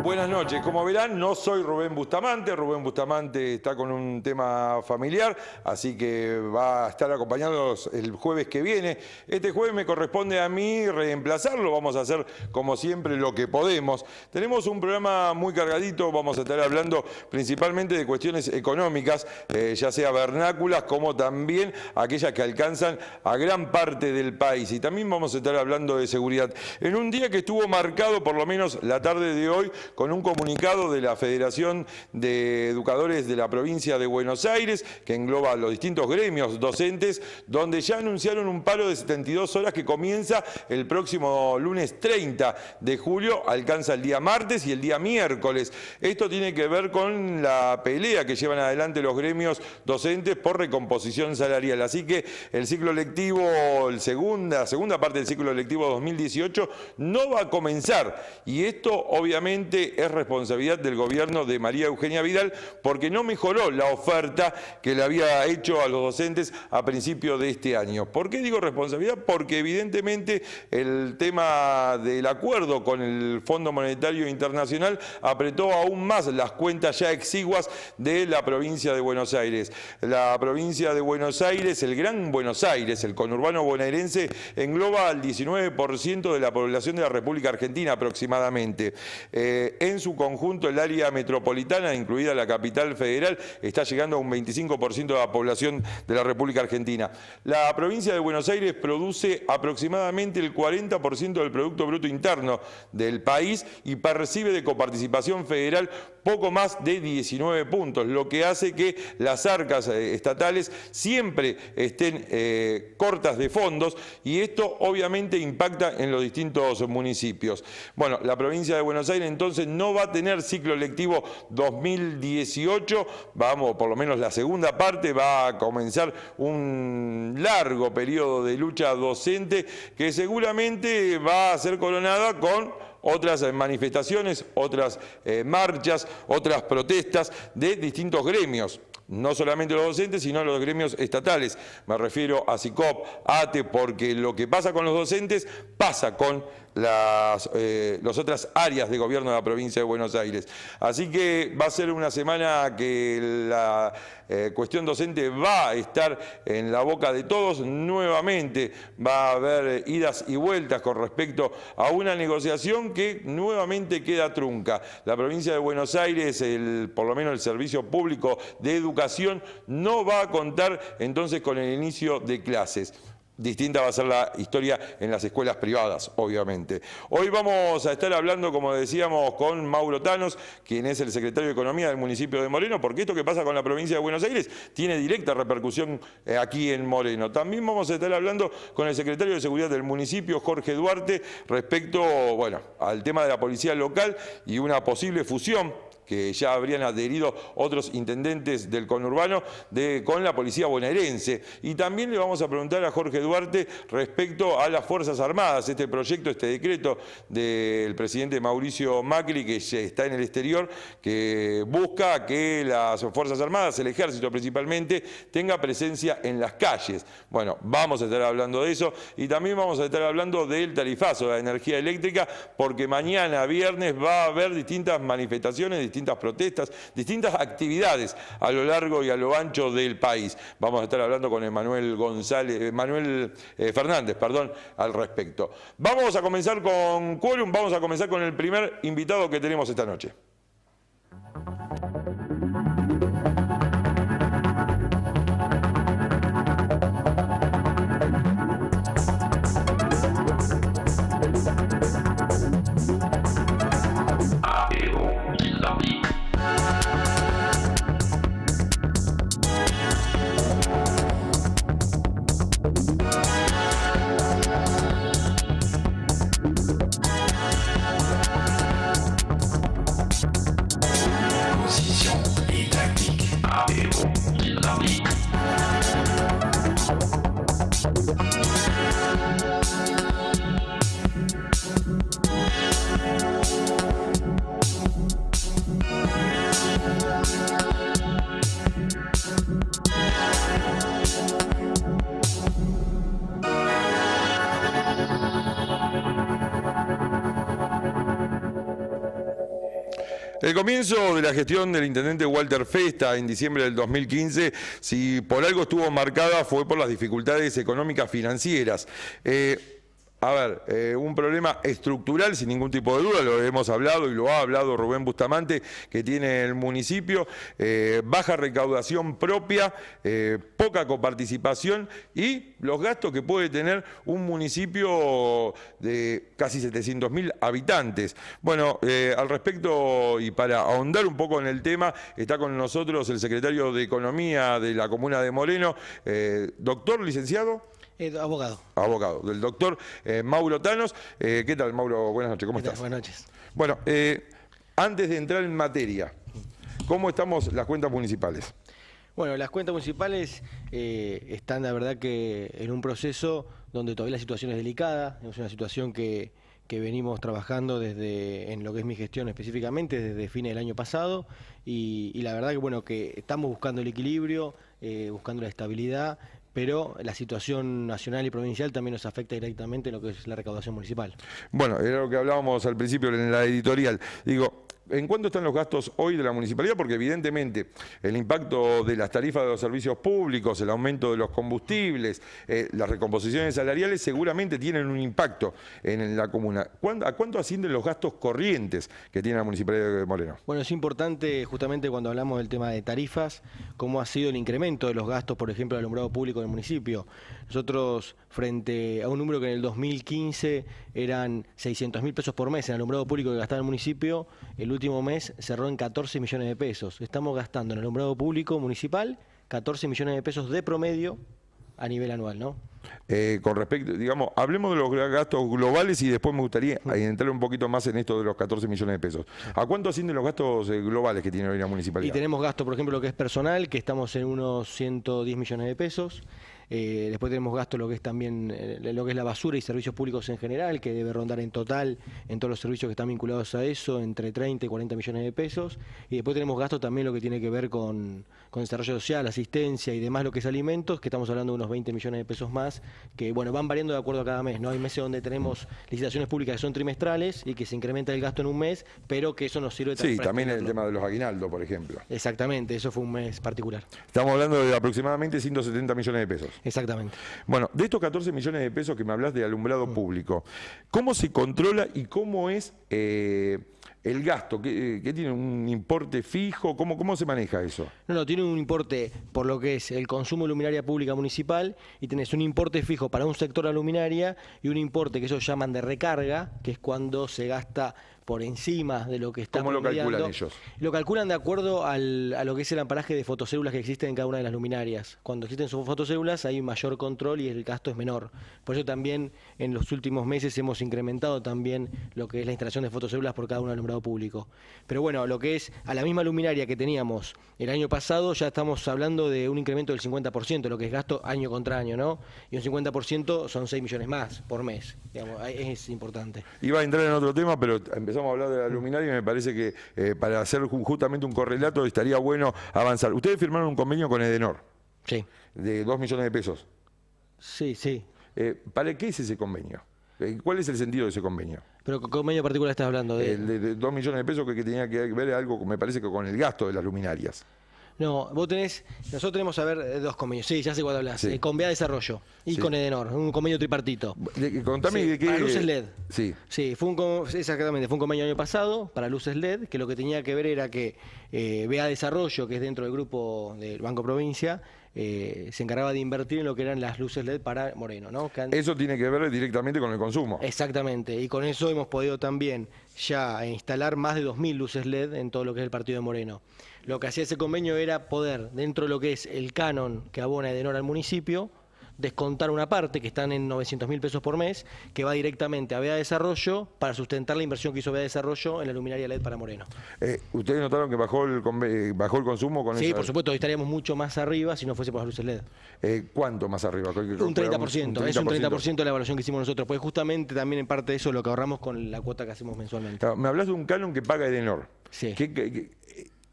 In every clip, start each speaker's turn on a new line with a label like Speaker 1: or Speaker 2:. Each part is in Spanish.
Speaker 1: Buenas noches. Como verán, no soy Rubén Bustamante. Rubén Bustamante está con un tema familiar, así que va a estar acompañándonos el jueves que viene. Este jueves me corresponde a mí reemplazarlo. Vamos a hacer, como siempre, lo que podemos. Tenemos un programa muy cargadito. Vamos a estar hablando principalmente de cuestiones económicas, ya sea vernáculas, como también aquellas que alcanzan a gran parte del país. Y también vamos a estar hablando de seguridad. En un día que estuvo marcado, por lo menos la tarde de hoy, con un comunicado de la Federación de Educadores de la provincia de Buenos Aires, que engloba a los distintos gremios docentes, donde ya anunciaron un paro de 72 horas que comienza el próximo lunes 30 de julio, alcanza el día martes y el día miércoles. Esto tiene que ver con la pelea que llevan adelante los gremios docentes por recomposición salarial. Así que el ciclo lectivo, la segunda parte del ciclo lectivo 2018 no va a comenzar, y esto obviamente es responsabilidad del gobierno de María Eugenia Vidal, porque no mejoró la oferta que le había hecho a los docentes a principio de este año. ¿Por qué digo responsabilidad? Porque evidentemente el tema del acuerdo con el Fondo Monetario Internacional apretó aún más las cuentas ya exiguas de la provincia de Buenos Aires. La provincia de Buenos Aires, el Gran Buenos Aires, el conurbano bonaerense, engloba al 19% de la población de la República Argentina aproximadamente. En su conjunto, el área metropolitana, incluida la capital federal, está llegando a un 25% de la población de la República Argentina. La provincia de Buenos Aires produce aproximadamente el 40% del Producto Bruto Interno del país y percibe de coparticipación federal poco más de 19 puntos, lo que hace que las arcas estatales siempre estén cortas de fondos, y esto obviamente impacta en los distintos municipios. Bueno, la provincia de Buenos Aires entonces no va a tener ciclo lectivo 2018, por lo menos la segunda parte, va a comenzar un largo periodo de lucha docente que seguramente va a ser coronada con otras manifestaciones, otras marchas, otras protestas de distintos gremios. No solamente los docentes, sino los gremios estatales. Me refiero a SICOP, ATE, porque lo que pasa con los docentes pasa con las otras áreas de gobierno de la provincia de Buenos Aires. Así que va a ser una semana que la cuestión docente va a estar en la boca de todos. Nuevamente va a haber idas y vueltas con respecto a una negociación que nuevamente queda trunca. La provincia de Buenos Aires, por lo menos el servicio público de educación, no va a contar entonces con el inicio de clases. Distinta va a ser la historia en las escuelas privadas, obviamente. Hoy vamos a estar hablando, como decíamos, con Mauro Tanos, quien es el secretario de Economía del municipio de Moreno, porque esto que pasa con la provincia de Buenos Aires tiene directa repercusión aquí en Moreno. También vamos a estar hablando con el secretario de Seguridad del municipio, Jorge Duarte, respecto, al tema de la policía local y una posible fusión que ya habrían adherido otros intendentes del conurbano con la policía bonaerense. Y también le vamos a preguntar a Jorge Duarte respecto a las Fuerzas Armadas, este proyecto, este decreto del presidente Mauricio Macri, que ya está en el exterior, que busca que las Fuerzas Armadas, el ejército principalmente, tenga presencia en las calles. Bueno, vamos a estar hablando de eso, y también vamos a estar hablando del tarifazo de la energía eléctrica, porque mañana viernes va a haber distintas manifestaciones, distintas protestas, distintas actividades a lo largo y a lo ancho del país. Vamos a estar hablando con Manuel Fernández, al respecto. Vamos a comenzar con Quórum, vamos a comenzar con el primer invitado que tenemos esta noche. El comienzo de la gestión del intendente Walter Festa en diciembre del 2015, si por algo estuvo marcada, fue por las dificultades económicas financieras. Un problema estructural, sin ningún tipo de duda, lo hemos hablado y lo ha hablado Rubén Bustamante, que tiene el municipio, baja recaudación propia, poca coparticipación y los gastos que puede tener un municipio de casi 700.000 habitantes. Bueno, al respecto y para ahondar un poco en el tema, está con nosotros el secretario de Economía de la Comuna de Moreno, doctor, licenciado.
Speaker 2: Abogado.
Speaker 1: Abogado, del doctor Mauro Tanos. ¿Qué tal, Mauro? Buenas noches, ¿cómo estás?
Speaker 2: Buenas noches.
Speaker 1: Bueno, antes de entrar en materia, ¿cómo estamos las cuentas municipales?
Speaker 2: Bueno, las cuentas municipales están, la verdad, que en un proceso donde todavía la situación es delicada. Es una situación que venimos trabajando en lo que es mi gestión específicamente, desde fines del año pasado. Y la verdad que, bueno, que estamos buscando el equilibrio, buscando la estabilidad, pero la situación nacional y provincial también nos afecta directamente en lo que es la recaudación municipal.
Speaker 1: Bueno, era lo que hablábamos al principio en la editorial. Digo, ¿en cuánto están los gastos hoy de la municipalidad? Porque evidentemente el impacto de las tarifas de los servicios públicos, el aumento de los combustibles, las recomposiciones salariales seguramente tienen un impacto en la comuna. ¿A cuánto ascienden los gastos corrientes que tiene la municipalidad de Moreno?
Speaker 2: Bueno, es importante justamente cuando hablamos del tema de tarifas, cómo ha sido el incremento de los gastos, por ejemplo, del alumbrado público del municipio. Nosotros, frente a un número que en el 2015 eran 600.000 pesos por mes en alumbrado público que gastaba el municipio, el último mes cerró en 14 millones de pesos. Estamos gastando en el alumbrado público municipal 14 millones de pesos de promedio a nivel anual, ¿no?
Speaker 1: Con respecto, digamos, hablemos de los gastos globales y después me gustaría entrar un poquito más en esto de los 14 millones de pesos. ¿A cuánto ascienden los gastos globales que tiene hoy la municipalidad?
Speaker 2: Y tenemos gasto, por ejemplo, lo que es personal, que estamos en unos 110 millones de pesos. Después tenemos gasto lo que es también lo que es la basura y servicios públicos en general, que debe rondar en total, en todos los servicios que están vinculados a eso, entre 30 y 40 millones de pesos. Y después tenemos gasto también lo que tiene que ver con desarrollo social, asistencia y demás, lo que es alimentos, que estamos hablando de unos 20 millones de pesos más, que bueno, van variando de acuerdo a cada mes, ¿no? Hay meses donde tenemos licitaciones públicas que son trimestrales y que se incrementa el gasto en un mes, pero que eso nos sirve
Speaker 1: también. Sí, también el tema de los aguinaldos, por ejemplo.
Speaker 2: Exactamente, eso fue un mes particular.
Speaker 1: Estamos hablando de aproximadamente 170 millones de pesos.
Speaker 2: Exactamente.
Speaker 1: Bueno, de estos 14 millones de pesos que me hablas de alumbrado público, ¿cómo se controla y cómo es el gasto? ¿Qué tiene un importe fijo? ¿Cómo se maneja eso?
Speaker 2: No, tiene un importe por lo que es el consumo de luminaria pública municipal y tenés un importe fijo para un sector de luminaria y un importe que ellos llaman de recarga, que es cuando se gasta por encima de lo que está
Speaker 1: promediando. ¿Cómo lo calculan ellos?
Speaker 2: Lo calculan de acuerdo a lo que es el amparaje de fotocélulas que existen en cada una de las luminarias. Cuando existen sus fotocélulas hay un mayor control y el gasto es menor. Por eso también en los últimos meses hemos incrementado también lo que es la instalación de fotocélulas por cada uno del alumbrado público. Pero bueno, lo que es a la misma luminaria que teníamos el año pasado, ya estamos hablando de un incremento del 50%, lo que es gasto año contra año, ¿no? Y un 50% son 6 millones más por mes. Digamos, es importante.
Speaker 1: Iba a entrar en otro tema, pero empezamos a hablar de la luminaria y me parece que para hacer justamente un correlato estaría bueno avanzar. Ustedes firmaron un convenio con Edenor.
Speaker 2: Sí.
Speaker 1: De 2 millones de pesos.
Speaker 2: Sí, sí.
Speaker 1: ¿Para qué es ese convenio? ¿Cuál es el sentido de ese convenio?
Speaker 2: ¿Pero qué convenio particular estás hablando?
Speaker 1: De 2 millones de pesos que tenía que ver algo, me parece que con el gasto de las luminarias.
Speaker 2: No, nosotros tenemos, a ver, dos convenios. Sí, ya sé cuál hablas.
Speaker 1: Sí.
Speaker 2: Con BEA Desarrollo y con Edenor, un convenio tripartito.
Speaker 1: Contame
Speaker 2: sí,
Speaker 1: de qué.
Speaker 2: Para luces LED.
Speaker 1: Sí.
Speaker 2: Sí, exactamente, fue un convenio el año pasado para luces LED, que lo que tenía que ver era que BEA Desarrollo, que es dentro del grupo del Banco Provincia, se encargaba de invertir en lo que eran las luces LED para Moreno, ¿no?
Speaker 1: Eso tiene que ver directamente con el consumo.
Speaker 2: Exactamente, y con eso hemos podido también ya instalar más de 2.000 luces LED en todo lo que es el partido de Moreno. Lo que hacía ese convenio era poder, dentro de lo que es el canon que abona Edenor al municipio, descontar una parte, que están en 900.000 pesos por mes, que va directamente a BEA Desarrollo para sustentar la inversión que hizo BEA Desarrollo en la luminaria LED para Moreno.
Speaker 1: ¿Ustedes notaron que bajó el consumo con eso?
Speaker 2: Sí, por supuesto, hoy estaríamos mucho más arriba si no fuese por las luces LED.
Speaker 1: ¿Cuánto más arriba?
Speaker 2: Un 30%, es un 30% de la evaluación que hicimos nosotros, porque justamente también en parte de eso es lo que ahorramos con la cuota que hacemos mensualmente.
Speaker 1: Claro, me hablas de un canon que paga Edenor.
Speaker 2: Sí.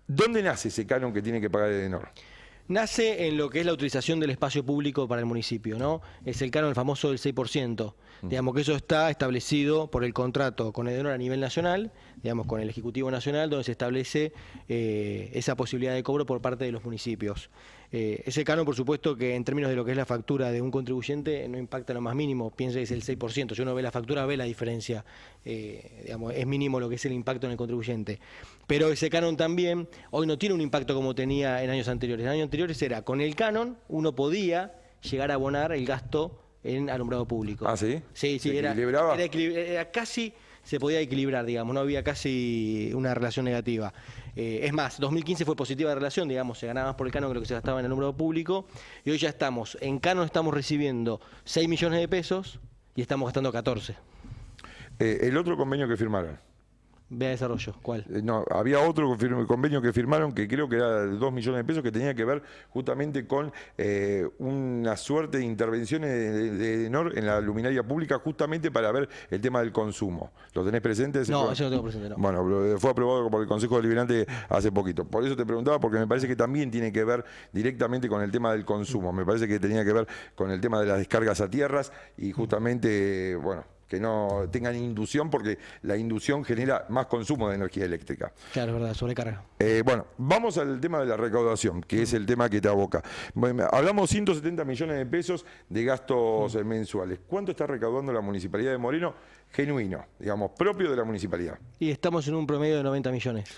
Speaker 1: ¿Dónde nace ese canon que tiene que pagar Edenor?
Speaker 2: Nace en lo que es la utilización del espacio público para el municipio, ¿no? Es el canon famoso del 6%. Digamos que eso está establecido por el contrato con Edenor a nivel nacional, digamos con el Ejecutivo Nacional, donde se establece esa posibilidad de cobro por parte de los municipios. Ese canon, por supuesto, que en términos de lo que es la factura de un contribuyente no impacta lo más mínimo, piensa que es el 6%. Si uno ve la factura, ve la diferencia, digamos, es mínimo lo que es el impacto en el contribuyente. Pero ese canon también hoy no tiene un impacto como tenía en años anteriores. En años anteriores era, con el canon uno podía llegar a abonar el gasto en alumbrado público.
Speaker 1: ¿Ah, sí?
Speaker 2: Sí,
Speaker 1: ¿Se
Speaker 2: era
Speaker 1: equilibraba?
Speaker 2: era casi, se podía equilibrar, digamos, no había casi una relación negativa. Es más, 2015 fue positiva la relación, digamos, se ganaba más por el canon que lo que se gastaba en el alumbrado público, y hoy ya estamos, en canon estamos recibiendo 6 millones de pesos y estamos gastando 14.
Speaker 1: El otro convenio que firmaron.
Speaker 2: Vea desarrollo, ¿cuál?
Speaker 1: No, había otro convenio que firmaron que creo que era de 2 millones de pesos que tenía que ver justamente con una suerte de intervenciones de Edenor en la luminaria pública justamente para ver el tema del consumo. ¿Lo tenés presente?
Speaker 2: No, eso no tengo presente, no.
Speaker 1: Bueno, fue aprobado por el Consejo Deliberante hace poquito. Por eso te preguntaba, porque me parece que también tiene que ver directamente con el tema del consumo. Me parece que tenía que ver con el tema de las descargas a tierras y justamente, bueno, que no tengan inducción, porque la inducción genera más consumo de energía eléctrica.
Speaker 2: Claro, es verdad, sobrecarga.
Speaker 1: Bueno, vamos al tema de la recaudación, que es el tema que te aboca. Bueno, hablamos 170 millones de pesos de gastos mensuales. ¿Cuánto está recaudando la Municipalidad de Moreno? Genuino, digamos, propio de la Municipalidad.
Speaker 2: Y estamos en un promedio de 90 millones.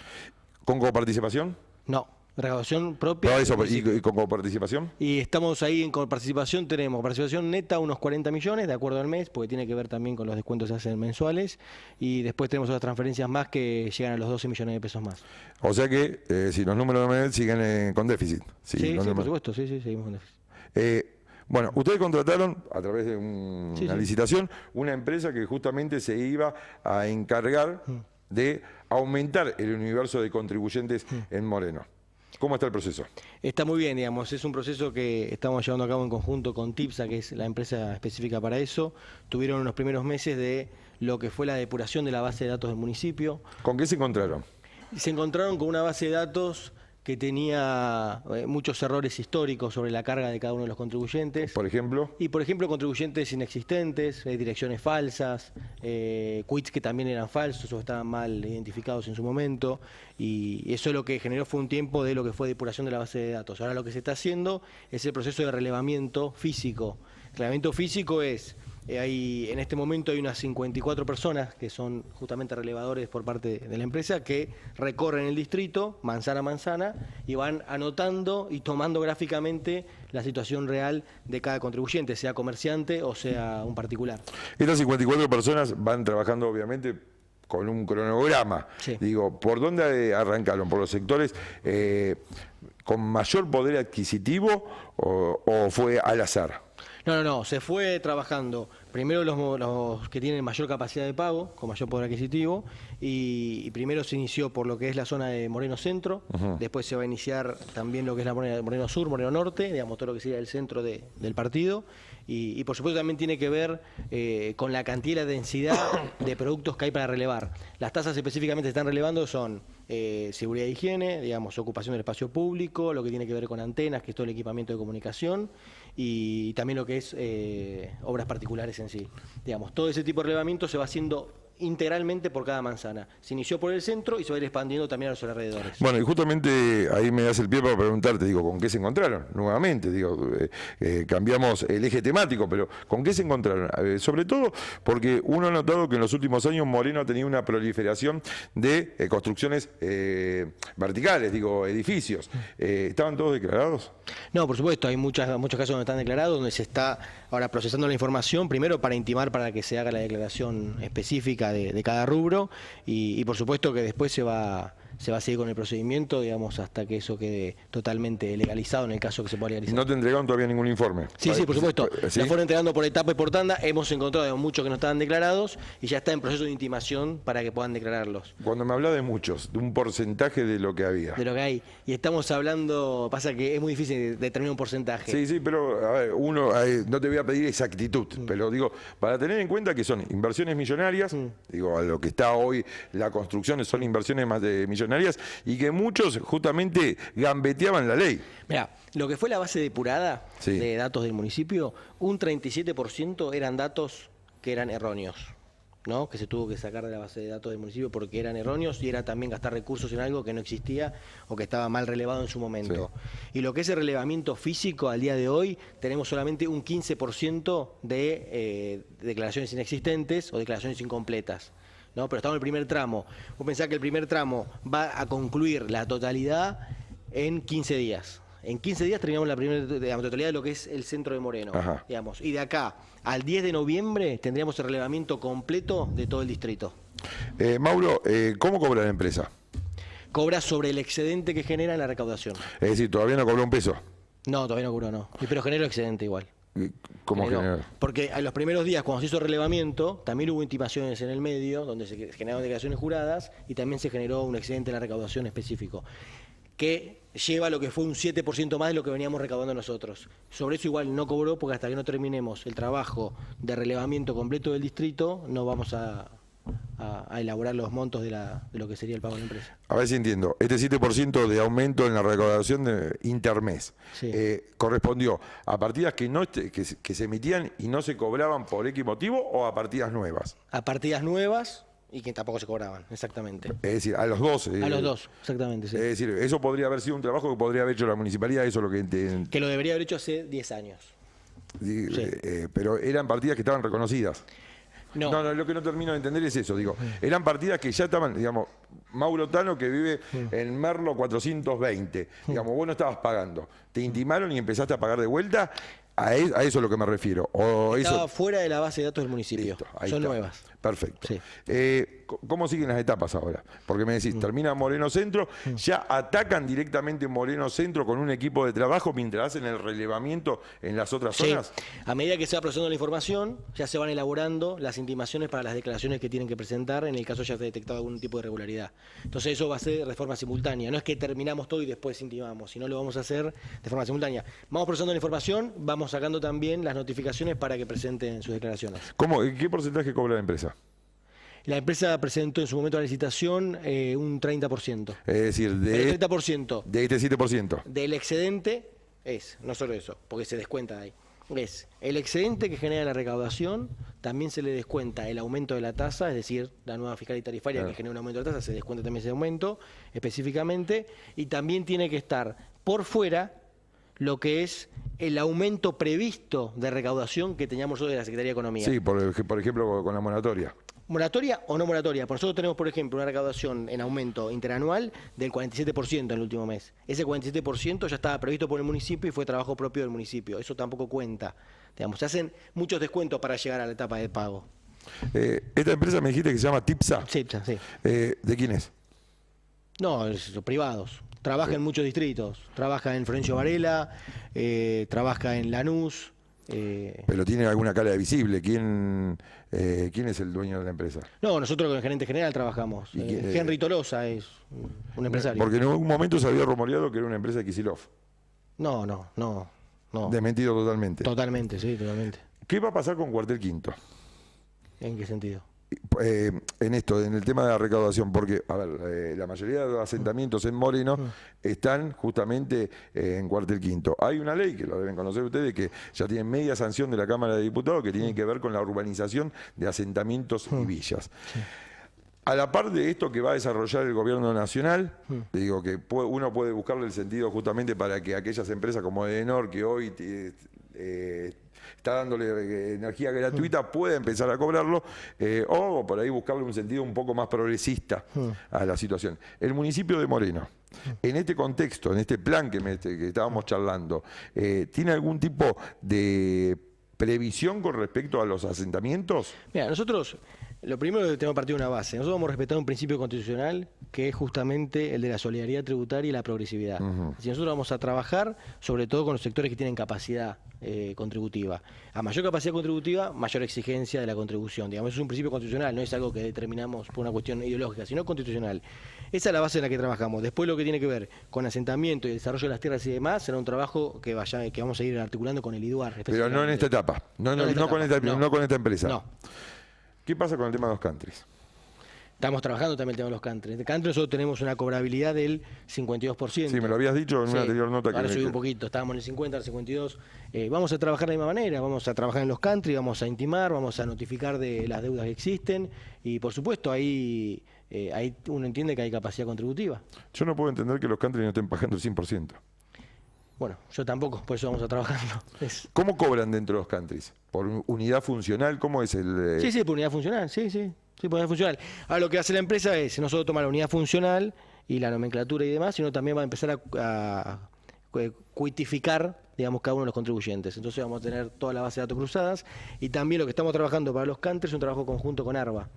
Speaker 1: ¿Con coparticipación?
Speaker 2: No, recaudación propia.
Speaker 1: No, eso,
Speaker 2: del
Speaker 1: ¿y con coparticipación?
Speaker 2: Y estamos ahí con participación, tenemos participación neta unos 40 millones de acuerdo al mes, porque tiene que ver también con los descuentos que se hacen mensuales, y después tenemos otras transferencias más que llegan a los 12 millones de pesos más.
Speaker 1: O sea que si los números de mes siguen con déficit.
Speaker 2: Sí, por supuesto, sí, seguimos con déficit.
Speaker 1: Bueno, ustedes contrataron a través de una licitación una empresa que justamente se iba a encargar de aumentar el universo de contribuyentes en Moreno. ¿Cómo está el proceso?
Speaker 2: Está muy bien, digamos, es un proceso que estamos llevando a cabo en conjunto con TIPSA, que es la empresa específica para eso. Tuvieron unos primeros meses de lo que fue la depuración de la base de datos del municipio.
Speaker 1: ¿Con qué se encontraron?
Speaker 2: Se encontraron con una base de datos que tenía muchos errores históricos sobre la carga de cada uno de los contribuyentes.
Speaker 1: Por ejemplo.
Speaker 2: Y por ejemplo, contribuyentes inexistentes, direcciones falsas, quits que también eran falsos o estaban mal identificados en su momento. Y eso lo que generó fue un tiempo de lo que fue depuración de la base de datos. Ahora lo que se está haciendo es el proceso de relevamiento físico. El relevamiento físico es... en este momento hay unas 54 personas que son justamente relevadores por parte de la empresa que recorren el distrito, manzana a manzana, y van anotando y tomando gráficamente la situación real de cada contribuyente, sea comerciante o sea un particular.
Speaker 1: Estas 54 personas van trabajando obviamente con un cronograma.
Speaker 2: Sí.
Speaker 1: Digo, ¿por dónde arrancaron? ¿Por los sectores con mayor poder adquisitivo o fue al azar?
Speaker 2: No, se fue trabajando primero los que tienen mayor capacidad de pago, con mayor poder adquisitivo, y primero se inició por lo que es la zona de Moreno Centro, después se va a iniciar también lo que es la Moreno Sur, Moreno Norte, digamos todo lo que sería el centro del partido, y por supuesto también tiene que ver con la cantidad y la densidad de productos que hay para relevar. Las tasas específicamente que están relevando son seguridad e higiene, digamos, ocupación del espacio público, lo que tiene que ver con antenas, que es todo el equipamiento de comunicación, y también lo que es obras particulares en sí. Digamos, todo ese tipo de relevamiento se va haciendo integralmente por cada manzana. Se inició por el centro y se va a ir expandiendo también a los alrededores.
Speaker 1: Bueno, y justamente ahí me das el pie para preguntarte, digo, ¿con qué se encontraron? Nuevamente, digo, cambiamos el eje temático, pero ¿con qué se encontraron? Sobre todo porque uno ha notado que en los últimos años Moreno ha tenido una proliferación de construcciones verticales, digo, edificios. ¿Estaban todos declarados?
Speaker 2: No, por supuesto, hay muchos casos donde están declarados, donde se está ahora procesando la información, primero para intimar para que se haga la declaración específica de cada rubro y por supuesto que después se va a seguir con el procedimiento, digamos, hasta que eso quede totalmente legalizado en el caso que se pueda legalizar.
Speaker 1: ¿No te entregaron todavía ningún informe?
Speaker 2: Sí, por supuesto.
Speaker 1: ¿Sí?
Speaker 2: La fueron entregando por etapa y por tanda. Hemos encontrado muchos que no estaban declarados y ya está en proceso de intimación para que puedan declararlos.
Speaker 1: Cuando me habla de muchos, de un porcentaje de lo que había.
Speaker 2: De lo que hay. Y estamos hablando, pasa que es muy difícil determinar un porcentaje.
Speaker 1: Sí, pero a ver, no te voy a pedir exactitud, pero digo, para tener en cuenta que son inversiones millonarias, digo, a lo que está hoy la construcción son inversiones más de millones millonarias y que muchos justamente gambeteaban la ley.
Speaker 2: Mira, lo que fue la base depurada
Speaker 1: Sí.
Speaker 2: de datos del municipio, un 37% eran datos que eran erróneos, ¿no? Que se tuvo que sacar de la base de datos del municipio porque eran erróneos y era también gastar recursos en algo que no existía o que estaba mal relevado en su momento. Y lo que es el relevamiento físico al día de hoy, tenemos solamente un 15% de declaraciones inexistentes o declaraciones incompletas, ¿no? Pero estamos en el primer tramo. Vos pensás que el primer tramo va a concluir la totalidad en 15 días. En 15 días terminamos la primera totalidad de lo que es el centro de Moreno,
Speaker 1: Ajá.
Speaker 2: digamos. Y de acá al 10 de noviembre tendríamos el relevamiento completo de todo el distrito.
Speaker 1: Mauro, ¿cómo cobra la empresa?
Speaker 2: Cobra sobre el excedente que genera en la recaudación.
Speaker 1: Es decir, todavía no cobró un peso.
Speaker 2: No, todavía no cobró, no. Pero generó excedente igual.
Speaker 1: ¿Cómo
Speaker 2: Generó.
Speaker 1: general?
Speaker 2: Porque a los primeros días, cuando se hizo el relevamiento, también hubo intimaciones en el medio, donde se generaron declaraciones juradas, y también se generó un excedente en la recaudación específico, que lleva a lo que fue un 7% más de lo que veníamos recaudando nosotros. Sobre eso igual no cobró, porque hasta que no terminemos el trabajo de relevamiento completo del distrito, no vamos a elaborar los montos de lo que sería el pago de la empresa.
Speaker 1: A ver si entiendo. Este 7% de aumento en la recaudación de intermes
Speaker 2: Sí.
Speaker 1: correspondió a partidas que se emitían y no se cobraban por X motivo o a partidas nuevas.
Speaker 2: A partidas nuevas y que tampoco se cobraban, exactamente.
Speaker 1: Es decir, a los dos.
Speaker 2: A los dos, exactamente, sí.
Speaker 1: Es decir, eso podría haber sido un trabajo que podría haber hecho la municipalidad, eso es lo que
Speaker 2: Que lo debería haber hecho hace 10 años. Sí.
Speaker 1: pero eran partidas que estaban reconocidas.
Speaker 2: No.
Speaker 1: No, lo que no termino de entender es eso, digo, eran partidas que ya estaban, digamos, Mauro Tano que vive en Merlo 420, digamos, vos no estabas pagando, te intimaron y empezaste a pagar de vuelta, a eso es lo que me refiero. O
Speaker 2: Estaba
Speaker 1: eso,
Speaker 2: fuera de la base de datos del municipio.
Speaker 1: listo, ahí
Speaker 2: Son
Speaker 1: está.
Speaker 2: nuevas.
Speaker 1: Perfecto.
Speaker 2: Sí.
Speaker 1: ¿Cómo siguen las etapas ahora? Porque me decís, termina Moreno Centro, ya atacan directamente Moreno Centro con un equipo de trabajo mientras hacen el relevamiento en las otras
Speaker 2: Sí.
Speaker 1: zonas.
Speaker 2: A medida que se va procesando la información, ya se van elaborando las intimaciones para las declaraciones que tienen que presentar en el caso ya se ha detectado algún tipo de irregularidad. Entonces eso va a ser de forma simultánea. No es que terminamos todo y después intimamos, sino lo vamos a hacer de forma simultánea. Vamos procesando la información, vamos sacando también las notificaciones para que presenten sus declaraciones.
Speaker 1: ¿Qué porcentaje cobra la empresa?
Speaker 2: La empresa presentó en su momento la licitación un 30%.
Speaker 1: Es decir,
Speaker 2: Pero el 30%
Speaker 1: de este 7%.
Speaker 2: del excedente es, no solo eso, porque se descuenta ahí, es el excedente que genera la recaudación, también se le descuenta el aumento de la tasa, es decir, la nueva fiscalía tarifaria
Speaker 1: Claro.
Speaker 2: que genera un aumento de la tasa, se descuenta también ese aumento específicamente, y también tiene que estar por fuera lo que es el aumento previsto de recaudación que teníamos nosotros de la Secretaría de Economía.
Speaker 1: Sí, por ejemplo, con la moratoria.
Speaker 2: ¿Moratoria o no moratoria? Por nosotros tenemos, por ejemplo, una recaudación en aumento interanual del 47% en el último mes. Ese 47% ya estaba previsto por el municipio y fue trabajo propio del municipio. Eso tampoco cuenta. Digamos, se hacen muchos descuentos para llegar a la etapa de pago.
Speaker 1: Esta empresa me dijiste que se llama TIPSA.
Speaker 2: Sí, sí.
Speaker 1: ¿De quién es?
Speaker 2: No, privados. Trabaja en muchos distritos. Trabaja en Florencio Varela, trabaja en Lanús.
Speaker 1: Pero tiene alguna cara visible. ¿Quién es el dueño de la empresa?
Speaker 2: No, nosotros con el gerente general trabajamos.
Speaker 1: ¿Y quién,
Speaker 2: Henry Tolosa es un empresario.
Speaker 1: Porque en algún momento se había rumoreado que era una empresa de Kicillof.
Speaker 2: No.
Speaker 1: Desmentido totalmente.
Speaker 2: Totalmente, sí, totalmente.
Speaker 1: ¿Qué va a pasar con Cuartel Quinto?
Speaker 2: ¿En qué sentido?
Speaker 1: En esto, en el tema de la recaudación, porque, a ver, la mayoría de los asentamientos en Moreno están justamente en Cuartel Quinto. Hay una ley, que lo deben conocer ustedes, que ya tiene media sanción de la Cámara de Diputados, que tiene que ver con la urbanización de asentamientos y villas. A la par de esto que va a desarrollar el gobierno nacional, digo que uno puede buscarle el sentido justamente para que aquellas empresas como Edenor, que hoy está dándole energía gratuita, pueda empezar a cobrarlo, o por ahí buscarle un sentido un poco más progresista a la situación. El municipio de Moreno, en este contexto, en este plan que estábamos charlando, ¿tiene algún tipo de previsión con respecto a los asentamientos?
Speaker 2: Mira, nosotros, lo primero que tenemos que partir de una base. Nosotros vamos a respetar un principio constitucional que es justamente el de la solidaridad tributaria y la progresividad. Así nosotros vamos a trabajar sobre todo con los sectores que tienen capacidad contributiva. A mayor capacidad contributiva, mayor exigencia de la contribución. Digamos, eso es un principio constitucional, no es algo que determinamos por una cuestión ideológica, sino constitucional. Esa es la base en la que trabajamos. Después lo que tiene que ver con asentamiento y desarrollo de las tierras y demás será un trabajo que vamos a ir articulando con el IDUAR.
Speaker 1: Pero no en esta etapa, no con esta empresa.
Speaker 2: No.
Speaker 1: ¿Qué pasa con el tema de los countries?
Speaker 2: Estamos trabajando también el tema de los country. En el country nosotros tenemos una cobrabilidad del 52%.
Speaker 1: Sí, me lo habías dicho en una anterior nota.
Speaker 2: Ahora subí un poquito, estábamos en el 50, el 52. Vamos a trabajar de la misma manera, vamos a trabajar en los country, vamos a intimar, vamos a notificar de las deudas que existen y por supuesto ahí uno entiende que hay capacidad contributiva.
Speaker 1: Yo no puedo entender que los country no estén pagando el 100%.
Speaker 2: Bueno, yo tampoco, por eso vamos a trabajarlo.
Speaker 1: ¿Cómo cobran dentro de los countries? ¿Por unidad funcional? ¿Cómo es el...?
Speaker 2: Sí, por unidad funcional, sí, por unidad funcional. Ahora lo que hace la empresa es, no solo toma la unidad funcional y la nomenclatura y demás, sino también va a empezar a cuitificar, digamos, cada uno de los contribuyentes. Entonces vamos a tener toda la base de datos cruzadas y también lo que estamos trabajando para los countries es un trabajo conjunto con ARBA.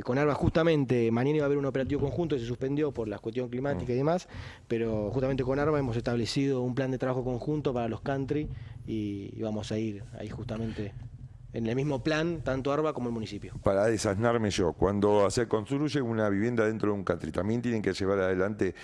Speaker 2: Con ARBA justamente, mañana iba a haber un operativo conjunto que se suspendió por la cuestión climática y demás, pero justamente con ARBA hemos establecido un plan de trabajo conjunto para los country y vamos a ir ahí justamente en el mismo plan, tanto ARBA como el municipio.
Speaker 1: Para desasnarme yo, cuando se construye una vivienda dentro de un country, ¿también tienen que llevar adelante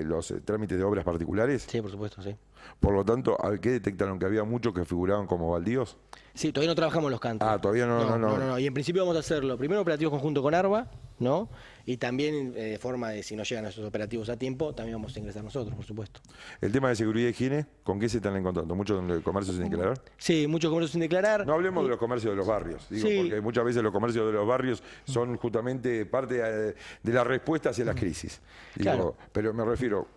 Speaker 1: los trámites de obras particulares?
Speaker 2: Sí, por supuesto, sí.
Speaker 1: Por lo tanto, ¿qué detectaron? ¿Que había muchos que figuraban como baldíos?
Speaker 2: Sí, todavía no trabajamos en los country.
Speaker 1: Ah, todavía no.
Speaker 2: Y en principio vamos a hacerlo primero operativo conjunto con ARBA, ¿no? Y también de forma de si no llegan esos operativos a tiempo, también vamos a ingresar nosotros, por supuesto.
Speaker 1: El tema de seguridad y higiene, ¿con qué se están encontrando? ¿Muchos comercios sin declarar?
Speaker 2: Sí, muchos comercios sin declarar.
Speaker 1: No hablemos de los comercios de los barrios, digo,
Speaker 2: Sí.
Speaker 1: porque muchas veces los comercios de los barrios son justamente parte de la respuesta hacia las crisis. Digo,
Speaker 2: Claro.
Speaker 1: Pero me refiero,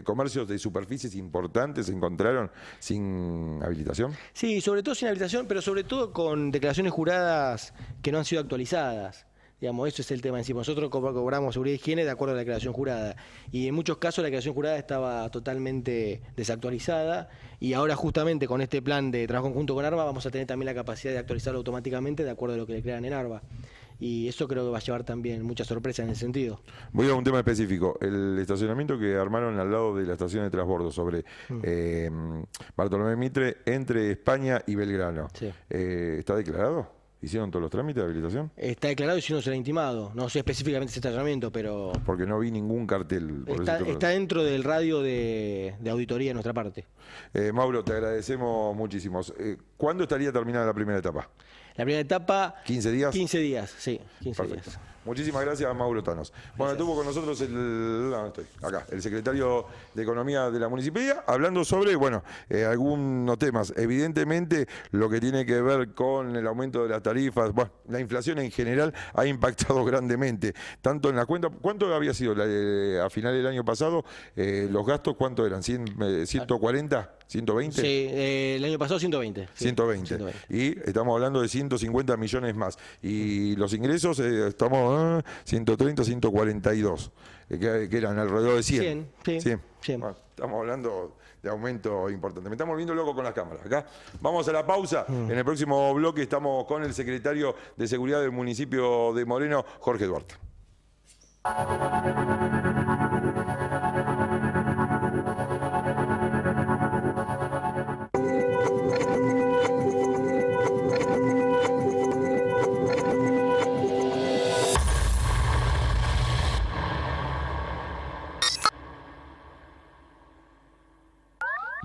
Speaker 1: comercios de superficies importantes se encontraron sin habilitación.
Speaker 2: Sí, sobre todo sin habilitación, pero sobre todo con declaraciones juradas que no han sido actualizadas. Digamos, eso es el tema en sí. Nosotros cobramos seguridad y higiene de acuerdo a la declaración jurada. Y en muchos casos la declaración jurada estaba totalmente desactualizada. Y ahora justamente con este plan de trabajo conjunto con ARBA vamos a tener también la capacidad de actualizarlo automáticamente de acuerdo a lo que declaran en ARBA. Y eso creo que va a llevar también muchas sorpresas en ese sentido.
Speaker 1: Voy a un tema específico. El estacionamiento que armaron al lado de la estación de transbordo sobre Bartolomé Mitre entre España y Belgrano,
Speaker 2: Sí.
Speaker 1: ¿está declarado? ¿Hicieron todos los trámites de habilitación?
Speaker 2: Está declarado y si no será intimado. No sé específicamente ese estacionamiento, pero
Speaker 1: Porque no vi ningún cartel. Por eso te pregunto.
Speaker 2: está dentro del radio de auditoría de nuestra parte.
Speaker 1: Mauro, te agradecemos muchísimo. ¿Cuándo estaría terminada la primera etapa?
Speaker 2: La primera etapa...
Speaker 1: ¿15 días?
Speaker 2: 15 días, sí, 15
Speaker 1: Perfecto.
Speaker 2: días.
Speaker 1: Muchísimas gracias, Mauro Tanos. Bueno, estuvo con nosotros el secretario de Economía de la Municipalidad, hablando sobre, algunos temas. Evidentemente, lo que tiene que ver con el aumento de las tarifas, la inflación en general ha impactado grandemente, tanto en la cuenta. ¿Cuánto había sido a final del año pasado? ¿Los gastos cuánto eran? ¿140? ¿120?
Speaker 2: Sí, el año pasado 120. Sí,
Speaker 1: 120. Y estamos hablando de 150 millones más. Y los ingresos estamos 130, 142, que eran alrededor de 100.
Speaker 2: 100.
Speaker 1: Bueno, estamos hablando de aumento importante. Me estamos volviendo loco con las cámaras. Acá vamos a la pausa. En el próximo bloque estamos con el secretario de Seguridad del municipio de Moreno, Jorge Duarte.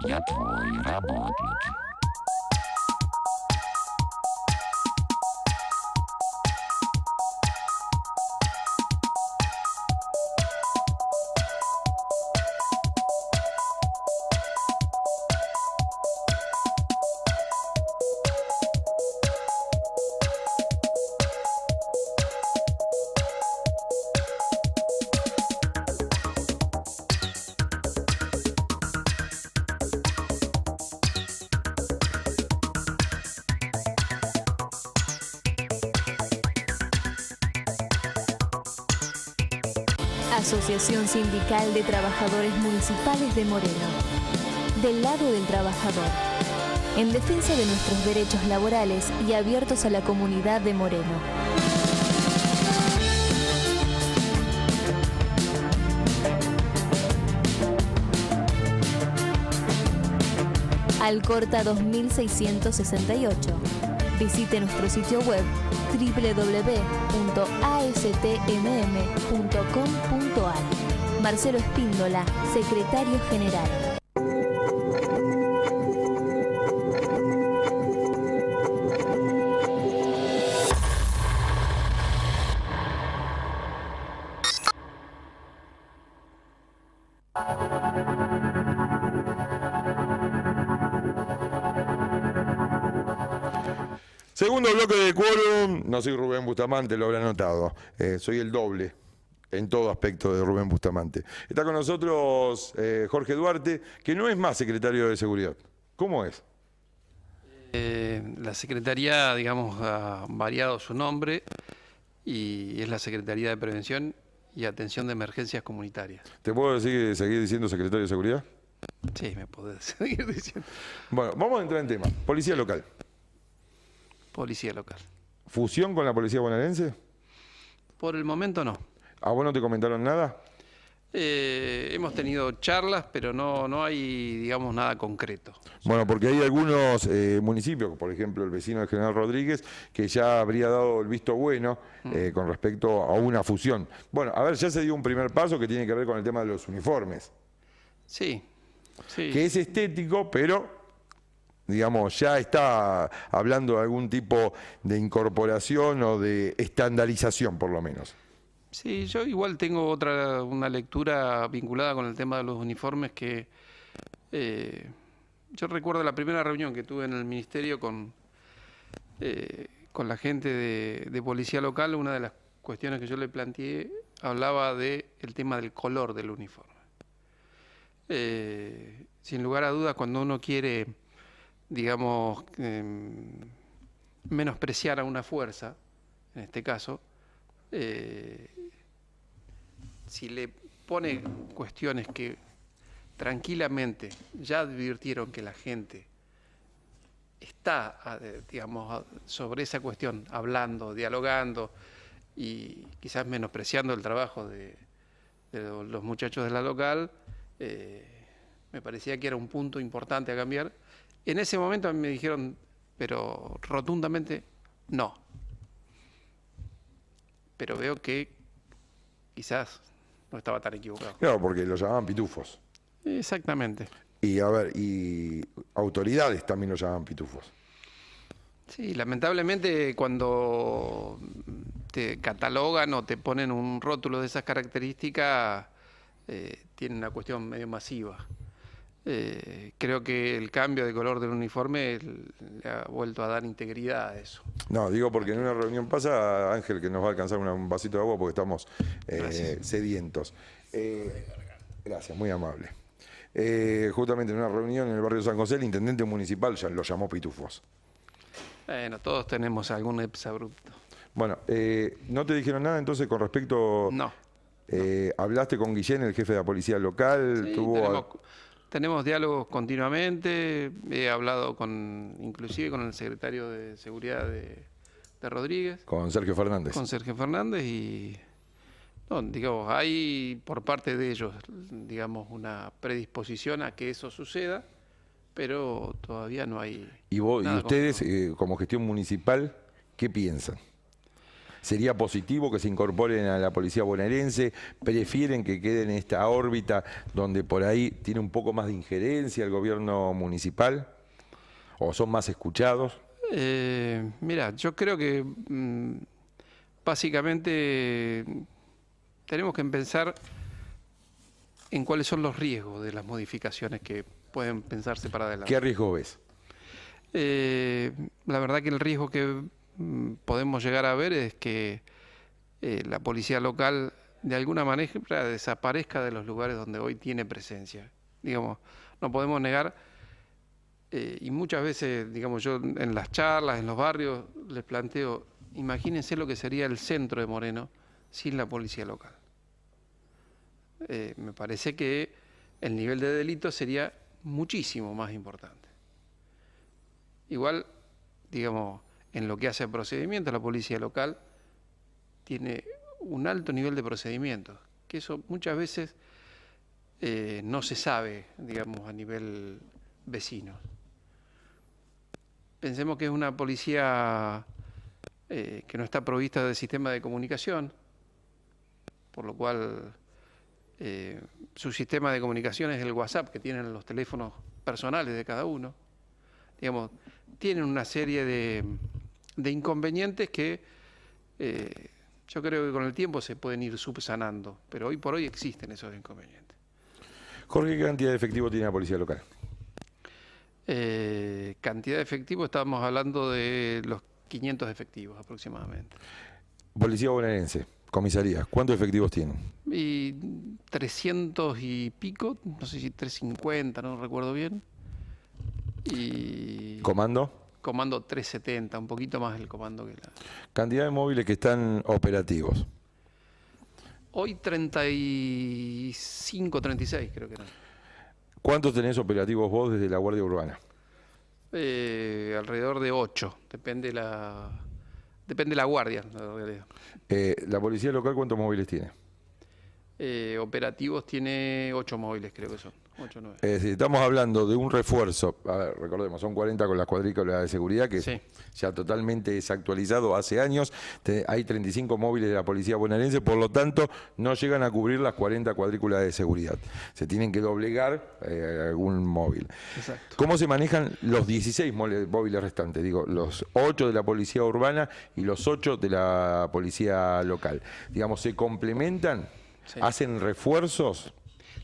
Speaker 3: Я твой работник.
Speaker 4: Asociación Sindical de Trabajadores Municipales de Moreno. Del lado del trabajador. En defensa de nuestros derechos laborales y abiertos a la comunidad de Moreno. Alcorta 2668. Visite nuestro sitio web www.astmm.com.ar. Marcelo Espíndola, Secretario General.
Speaker 1: Segundo bloque de quórum, no soy Rubén Bustamante, lo habrá notado, soy el doble en todo aspecto de Rubén Bustamante. Está con nosotros Jorge Duarte, que no es más secretario de Seguridad. ¿Cómo es?
Speaker 5: La Secretaría, digamos, ha variado su nombre y es la Secretaría de Prevención y Atención de Emergencias Comunitarias.
Speaker 1: ¿Te puedo seguir diciendo secretario de Seguridad?
Speaker 5: Sí, me podés seguir diciendo.
Speaker 1: Bueno, vamos a entrar en tema. Policía local.
Speaker 5: Policía local.
Speaker 1: ¿Fusión con la policía bonaerense?
Speaker 5: Por el momento no.
Speaker 1: ¿A vos no te comentaron nada?
Speaker 5: Hemos tenido charlas, pero no hay, digamos, nada concreto.
Speaker 1: Bueno, porque hay algunos municipios, por ejemplo el vecino del General Rodríguez, que ya habría dado el visto bueno con respecto a una fusión. Bueno, a ver, ya se dio un primer paso que tiene que ver con el tema de los uniformes.
Speaker 5: Sí, sí.
Speaker 1: Que es estético, pero, digamos, ya está hablando de algún tipo de incorporación o de estandarización, por lo menos.
Speaker 5: Sí, yo igual tengo una lectura vinculada con el tema de los uniformes que yo recuerdo la primera reunión que tuve en el ministerio con la gente de policía local. Una de las cuestiones que yo le planteé hablaba del tema del color del uniforme. Sin lugar a dudas, cuando uno quiere, digamos, menospreciar a una fuerza, en este caso, si le pone cuestiones que tranquilamente ya advirtieron que la gente está, digamos, sobre esa cuestión, hablando, dialogando y quizás menospreciando el trabajo de los muchachos de la local, me parecía que era un punto importante a cambiar. En ese momento a mí me dijeron, pero rotundamente no. Pero veo que quizás no estaba tan equivocado.
Speaker 1: Claro, porque lo llamaban pitufos.
Speaker 5: Exactamente.
Speaker 1: Y a ver, y autoridades también lo llaman pitufos.
Speaker 5: Sí, lamentablemente cuando te catalogan o te ponen un rótulo de esas características, tiene una cuestión medio masiva. Creo que el cambio de color del uniforme le ha vuelto a dar integridad a eso.
Speaker 1: No, digo porque en una reunión pasa, Ángel, que nos va a alcanzar un vasito de agua porque estamos sedientos. Gracias, muy amable. Justamente en una reunión en el barrio de San José, el intendente municipal ya lo llamó pitufos.
Speaker 5: Bueno, todos tenemos algún exabrupto.
Speaker 1: Bueno, ¿no te dijeron nada entonces con respecto?
Speaker 5: No.
Speaker 1: ¿Hablaste con Guillén, el jefe de la policía local?
Speaker 5: Sí, tenemos diálogos continuamente. He hablado inclusive con el secretario de Seguridad de Rodríguez.
Speaker 1: Con Sergio Fernández.
Speaker 5: Con Sergio Fernández y, no, digamos, hay por parte de ellos, digamos, una predisposición a que eso suceda, pero todavía no hay.
Speaker 1: ¿Y ustedes, como gestión municipal, qué piensan? ¿Sería positivo que se incorporen a la policía bonaerense? ¿Prefieren que queden en esta órbita donde por ahí tiene un poco más de injerencia el gobierno municipal? ¿O son más escuchados?
Speaker 5: Mira, yo creo que básicamente tenemos que pensar en cuáles son los riesgos de las modificaciones que pueden pensarse para adelante.
Speaker 1: ¿Qué riesgo ves?
Speaker 5: La verdad que el riesgo que podemos llegar a ver es que la policía local de alguna manera desaparezca de los lugares donde hoy tiene presencia. Digamos, no podemos negar, y muchas veces, digamos, yo en las charlas, en los barrios, les planteo, imagínense lo que sería el centro de Moreno sin la policía local. Me parece que el nivel de delito sería muchísimo más importante. Igual, digamos, en lo que hace a procedimientos, la policía local tiene un alto nivel de procedimientos, que eso muchas veces no se sabe, digamos, a nivel vecino. Pensemos que es una policía que no está provista de sistema de comunicación, por lo cual su sistema de comunicación es el WhatsApp que tienen los teléfonos personales de cada uno. Digamos, tienen una serie de inconvenientes que yo creo que con el tiempo se pueden ir subsanando, pero hoy por hoy existen esos inconvenientes.
Speaker 1: Jorge, ¿qué cantidad de efectivo tiene la policía local?
Speaker 5: Cantidad de efectivo, estábamos hablando de los 500 efectivos aproximadamente.
Speaker 1: Policía bonaerense, comisaría, ¿cuántos efectivos tienen?
Speaker 5: Y 300 y pico, no sé si 350, no recuerdo bien. Y
Speaker 1: ¿Comando?
Speaker 5: comando 370, un poquito más el comando que la...
Speaker 1: Cantidad de móviles que están operativos.
Speaker 5: Hoy 35, 36 creo que eran.
Speaker 1: ¿Cuántos tenés operativos vos desde la Guardia Urbana?
Speaker 5: Alrededor de 8, depende la guardia, en realidad.
Speaker 1: ¿La policía local cuántos móviles tiene?
Speaker 5: Operativos tiene 8 móviles, creo que son. 8 o 9.
Speaker 1: Es decir, estamos hablando de un refuerzo, a ver, recordemos, son 40 con las cuadrículas de seguridad, que
Speaker 5: Sí.
Speaker 1: ya totalmente desactualizado hace años. Hay 35 móviles de la policía bonaerense, por lo tanto, no llegan a cubrir las 40 cuadrículas de seguridad. Se tienen que doblegar algún móvil.
Speaker 5: Exacto.
Speaker 1: ¿Cómo se manejan los 16 móviles restantes? Digo, los 8 de la policía urbana y los 8 de la policía local. Digamos, ¿se complementan?
Speaker 5: Sí.
Speaker 1: ¿Hacen refuerzos?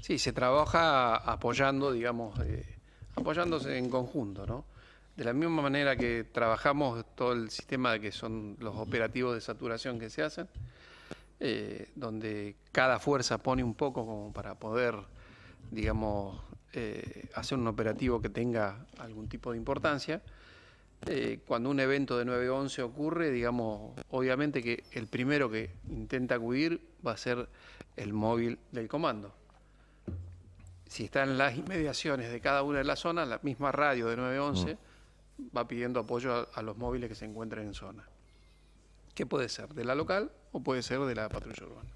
Speaker 5: Sí, se trabaja apoyando, digamos, apoyándose en conjunto, ¿no? De la misma manera que trabajamos todo el sistema de que son los operativos de saturación que se hacen, donde cada fuerza pone un poco como para poder, digamos, hacer un operativo que tenga algún tipo de importancia. Cuando un evento de 911 ocurre, digamos, obviamente que el primero que intenta acudir va a ser el móvil del comando. Si está en las inmediaciones de cada una de las zonas, la misma radio de 911 va pidiendo apoyo a los móviles que se encuentren en zona. Que puede ser de la local o puede ser de la patrulla urbana.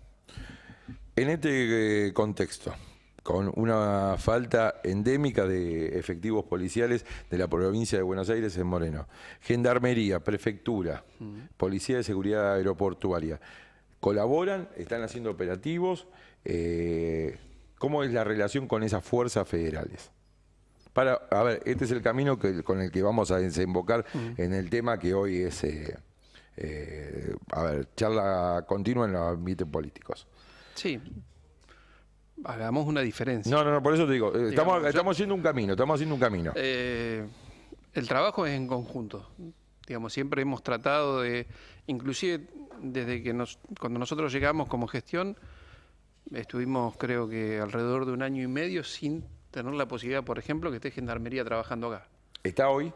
Speaker 1: En este contexto, con una falta endémica de efectivos policiales de la provincia de Buenos Aires en Moreno, Gendarmería, Prefectura, Policía de Seguridad Aeroportuaria, ¿colaboran? ¿Están haciendo operativos? ¿Cómo es la relación con esas fuerzas federales? A ver, este es el camino con el que vamos a desembocar en el tema que hoy es, charla continua en los ámbitos políticos.
Speaker 5: Sí, hagamos una diferencia.
Speaker 1: No, por eso te digo,
Speaker 5: Digamos,
Speaker 1: estamos haciendo un camino,
Speaker 5: El trabajo es en conjunto. Digamos, siempre hemos tratado de, inclusive desde que cuando nosotros llegamos como gestión, estuvimos creo que alrededor de 1 año y medio sin tener la posibilidad, por ejemplo, que esté Gendarmería trabajando acá.
Speaker 1: ¿Está hoy?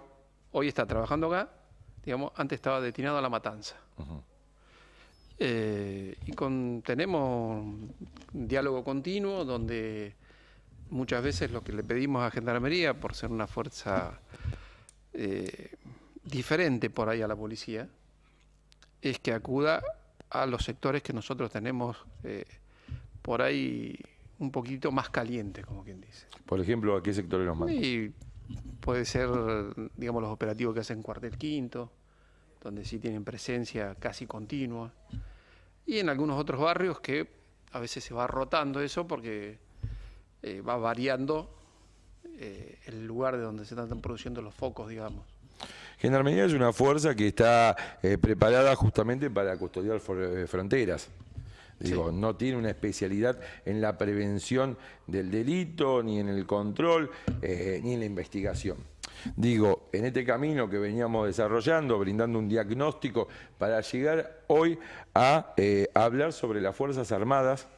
Speaker 5: Hoy está trabajando acá, digamos, antes estaba destinado a La Matanza. Tenemos un diálogo continuo donde muchas veces lo que le pedimos a Gendarmería, por ser una fuerza diferente por ahí a la policía, es que acuda a los sectores que nosotros tenemos por ahí un poquito más calientes, como quien dice.
Speaker 1: Por ejemplo, ¿a qué sectores los mandan?
Speaker 5: Y puede ser, digamos, los operativos que hacen Cuartel Quinto, donde sí tienen presencia casi continua, y en algunos otros barrios que a veces se va rotando eso porque va variando el lugar de donde se están produciendo los focos, digamos.
Speaker 1: Gendarmería es una fuerza que está preparada justamente para custodiar fronteras. Digo,
Speaker 5: Sí.
Speaker 1: no tiene una especialidad en la prevención del delito, ni en el control, ni en la investigación. Digo, en este camino que veníamos desarrollando, brindando un diagnóstico para llegar hoy a hablar sobre las Fuerzas Armadas,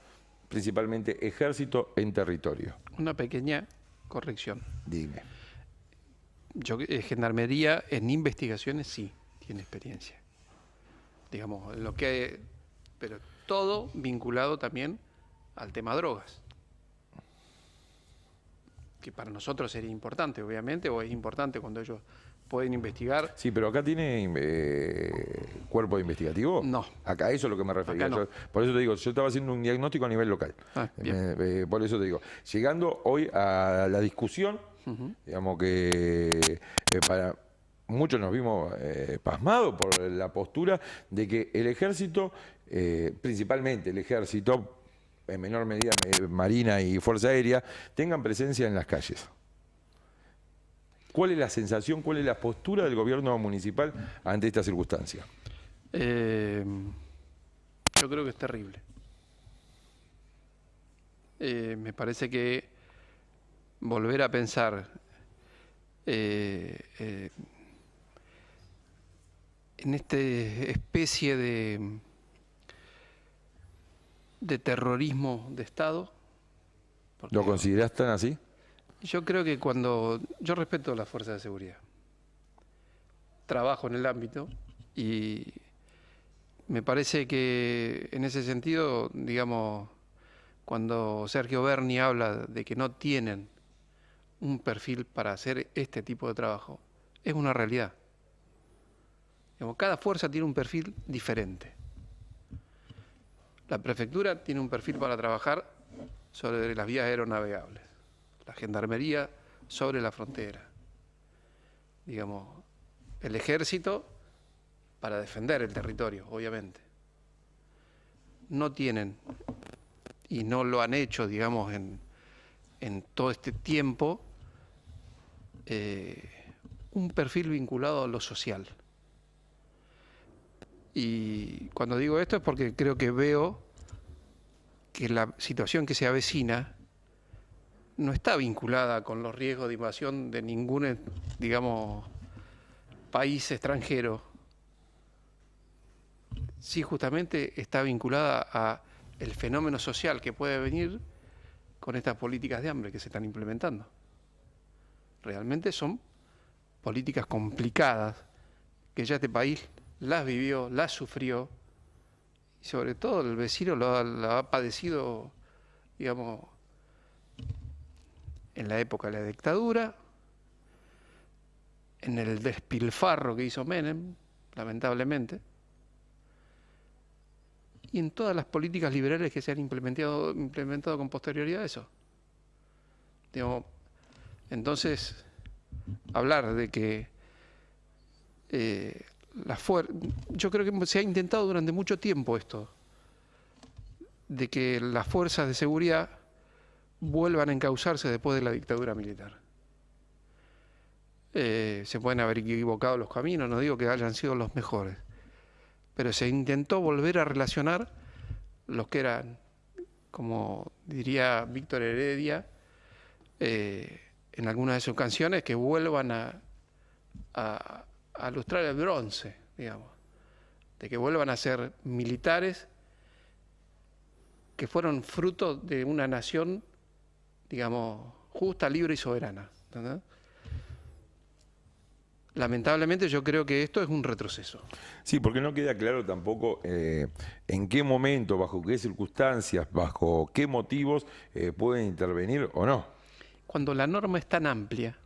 Speaker 1: principalmente Ejército en territorio.
Speaker 5: Una pequeña corrección.
Speaker 1: Dime.
Speaker 5: Gendarmería en investigaciones sí tiene experiencia. Digamos, en lo que... Pero todo vinculado también al tema drogas. Que para nosotros sería importante, obviamente, o es importante cuando ellos pueden investigar.
Speaker 1: Sí, pero acá tiene cuerpo investigativo.
Speaker 5: No.
Speaker 1: Acá a eso es lo que me refería.
Speaker 5: Acá no.
Speaker 1: Por eso te digo, yo estaba haciendo un diagnóstico a nivel local.
Speaker 5: Bien.
Speaker 1: Por eso te digo, llegando hoy a la discusión, digamos que para muchos nos vimos pasmados por la postura de que el ejército, principalmente el ejército, en menor medida Marina y Fuerza Aérea, tengan presencia en las calles. ¿Cuál es la sensación, cuál es la postura del gobierno municipal ante esta circunstancia?
Speaker 5: Yo creo que es terrible. Me parece que volver a pensar en esta especie de terrorismo de Estado. Porque
Speaker 1: ¿Lo considerás tan así?
Speaker 5: yo creo que cuando yo respeto las fuerzas de seguridad, trabajo en el ámbito y me parece que en ese sentido, digamos, cuando Sergio Berni habla de que no tienen un perfil para hacer este tipo de trabajo, es una realidad. Digamos, cada fuerza tiene un perfil diferente. La prefectura tiene un perfil para trabajar sobre las vías aeronavegables, la gendarmería sobre la frontera, digamos, el ejército para defender el territorio, obviamente. No tienen, y no lo han hecho, digamos, en todo este tiempo, un perfil vinculado a lo social. Y cuando digo esto es porque creo que veo que la situación que se avecina no está vinculada con los riesgos de invasión de ningún, digamos, país extranjero. Sí, justamente está vinculada a el fenómeno social que puede venir con estas políticas de hambre que se están implementando. Realmente son políticas complicadas que ya este país las vivió, las sufrió y sobre todo el vecino lo ha padecido, digamos, en la época de la dictadura, en el despilfarro que hizo Menem, lamentablemente, y en todas las políticas liberales que se han implementado con posterioridad a eso. Digamos, entonces, hablar de que yo creo que se ha intentado durante mucho tiempo esto, de que las fuerzas de seguridad vuelvan a encauzarse después de la dictadura militar. Se pueden haber equivocado los caminos, no digo que hayan sido los mejores, pero se intentó volver a relacionar los que eran, como diría Víctor Heredia, en algunas de sus canciones, que vuelvan a lustrar el bronce, digamos, de que vuelvan a ser militares que fueron fruto de una nación, digamos, justa, libre y soberana. ¿Entendés? Lamentablemente yo creo que esto es un retroceso.
Speaker 1: Sí, porque no queda claro tampoco en qué momento, bajo qué circunstancias, bajo qué motivos pueden intervenir o no.
Speaker 5: Cuando la norma es tan amplia,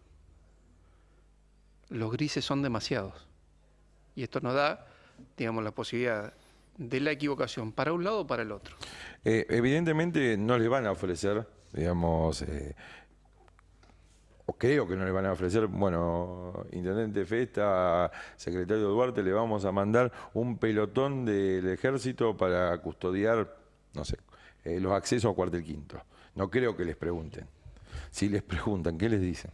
Speaker 5: los grises son demasiados. Y esto nos da, digamos, la posibilidad de la equivocación para un lado o para el otro.
Speaker 1: Evidentemente no les van a ofrecer, digamos, o creo que no le van a ofrecer, bueno, Intendente Festa, Secretario Duarte, le vamos a mandar un pelotón del ejército para custodiar, no sé, los accesos a Cuartel Quinto. No creo que les pregunten. Si les preguntan, ¿qué les dicen?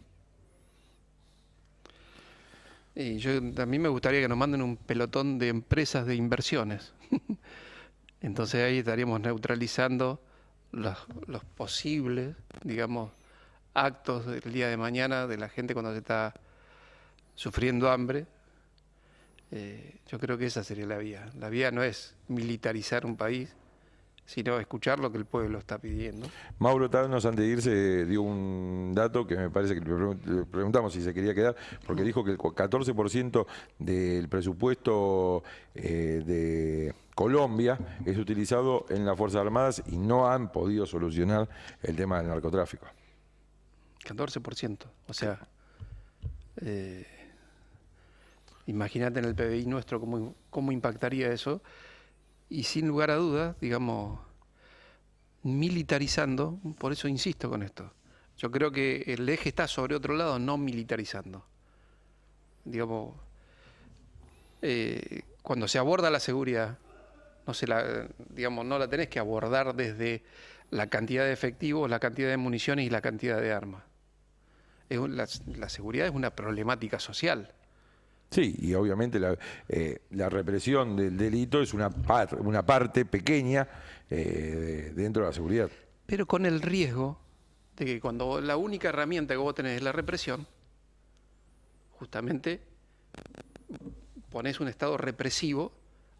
Speaker 5: Y a mí me gustaría que nos manden un pelotón de empresas de inversiones. Entonces ahí estaríamos neutralizando los posibles, digamos, actos del día de mañana de la gente cuando se está sufriendo hambre. Yo creo que esa sería la vía. La vía no es militarizar un país, sino escuchar lo que el pueblo está pidiendo.
Speaker 1: Mauro Thanos, antes de irse, dio un dato que me parece que le preguntamos si se quería quedar, porque dijo que el 14% del presupuesto de Colombia es utilizado en las Fuerzas Armadas y no han podido solucionar el tema del narcotráfico.
Speaker 5: 14%. O sea, imagínate en el PBI nuestro cómo impactaría eso. Y sin lugar a dudas, digamos, militarizando, por eso insisto con esto. Yo creo que el eje está sobre otro lado, no militarizando. Digamos, cuando se aborda la seguridad, digamos, no la tenés que abordar desde la cantidad de efectivos, la cantidad de municiones y la cantidad de armas. La seguridad es una problemática social.
Speaker 1: Sí, y obviamente la represión del delito es una parte pequeña dentro de la seguridad.
Speaker 5: Pero con el riesgo de que cuando la única herramienta que vos tenés es la represión, justamente pones un Estado represivo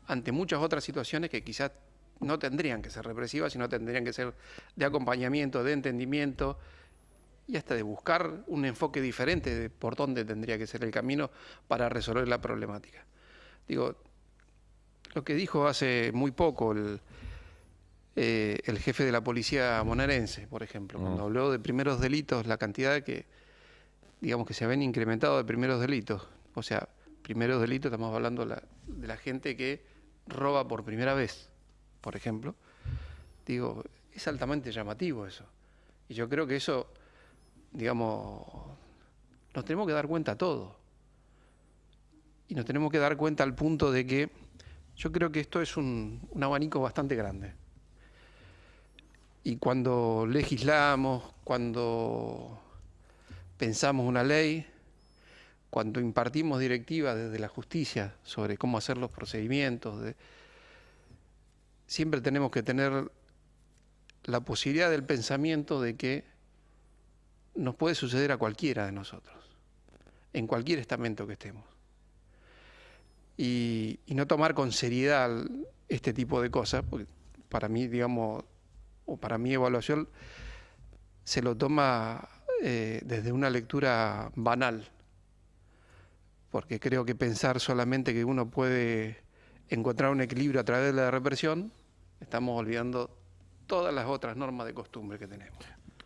Speaker 5: ante muchas otras situaciones que quizás no tendrían que ser represivas, sino tendrían que ser de acompañamiento, de entendimiento y hasta de buscar un enfoque diferente de por dónde tendría que ser el camino para resolver la problemática. Digo, lo que dijo hace muy poco el jefe de la policía bonaerense, por ejemplo, cuando habló de primeros delitos, la cantidad que, digamos, que se habían incrementado de primeros delitos. O sea, primeros delitos, estamos hablando de la gente que roba por primera vez, por ejemplo. Digo, es altamente llamativo eso. Y yo creo que eso, digamos, nos tenemos que dar cuenta todos. Y nos tenemos que dar cuenta al punto de que yo creo que esto es un abanico bastante grande. Y cuando legislamos, cuando pensamos una ley, cuando impartimos directivas desde la justicia sobre cómo hacer los procedimientos, siempre tenemos que tener la posibilidad del pensamiento de que nos puede suceder a cualquiera de nosotros, en cualquier estamento que estemos. Y no tomar con seriedad este tipo de cosas, porque para mí, digamos, o para mi evaluación, se lo toma desde una lectura banal, porque creo que pensar solamente que uno puede encontrar un equilibrio a través de la represión, estamos olvidando todas las otras normas de costumbre que tenemos.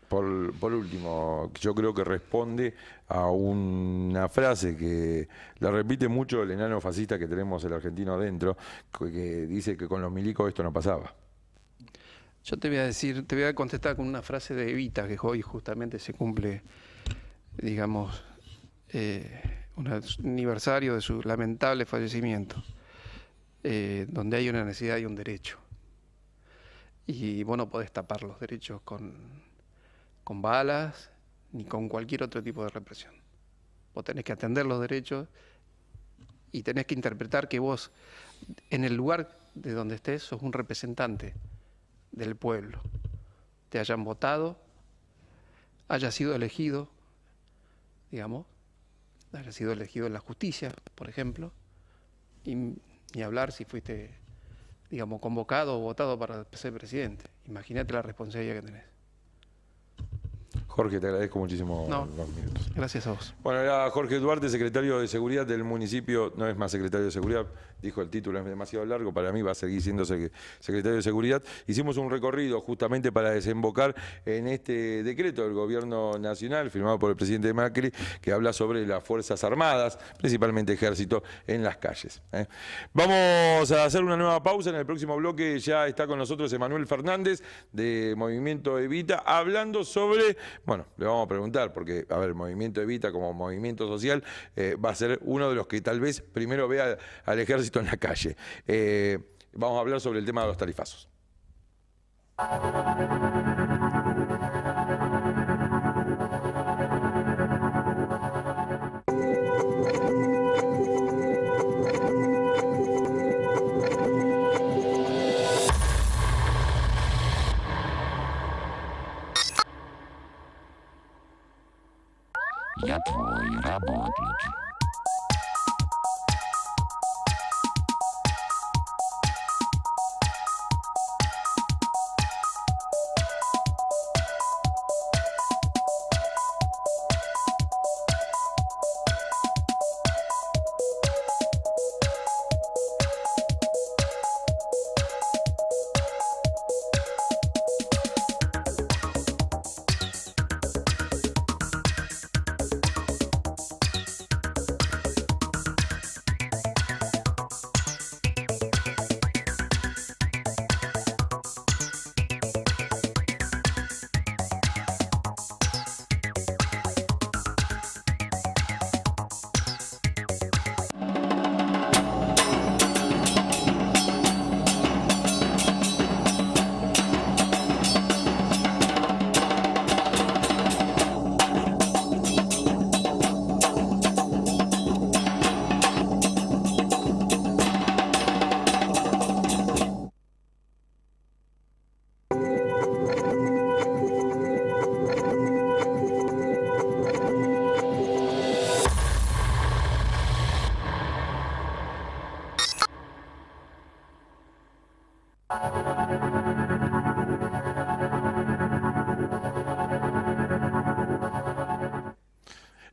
Speaker 1: Por último, yo creo que responde a una frase que la repite mucho el enano fascista que tenemos el argentino adentro, que dice que con los milicos esto no pasaba.
Speaker 5: Yo te voy a contestar con una frase de Evita, que hoy justamente se cumple, digamos, un aniversario de su lamentable fallecimiento, donde hay una necesidad y un derecho. Y vos no podés tapar los derechos con balas ni con cualquier otro tipo de represión. Vos tenés que atender los derechos y tenés que interpretar que vos, en el lugar de donde estés, sos un representante del pueblo. Te hayan votado, hayas sido elegido, digamos, hayas sido elegido en la justicia, por ejemplo, y ni hablar si fuiste, digamos, convocado o votado para ser presidente. Imagínate la responsabilidad que tenés.
Speaker 1: Jorge, te agradezco muchísimo
Speaker 5: No,
Speaker 1: los minutos.
Speaker 5: gracias a vos.
Speaker 1: Bueno, era Jorge Duarte, secretario de Seguridad del municipio, no es más secretario de Seguridad, dijo el título es demasiado largo, para mí va a seguir siendo secretario de Seguridad. Hicimos un recorrido justamente para desembocar en este decreto del Gobierno Nacional, firmado por el presidente Macri, que habla sobre las Fuerzas Armadas, principalmente Ejército, en las calles. Vamos a hacer una nueva pausa, en el próximo bloque ya está con nosotros Emanuel Fernández, de Movimiento Evita, hablando sobre... Bueno, le vamos a preguntar, porque, a ver, el Movimiento Evita como movimiento social va a ser uno de los que tal vez primero vea al ejército en la calle. Vamos a hablar sobre el tema de los tarifazos.
Speaker 3: Я твой работник.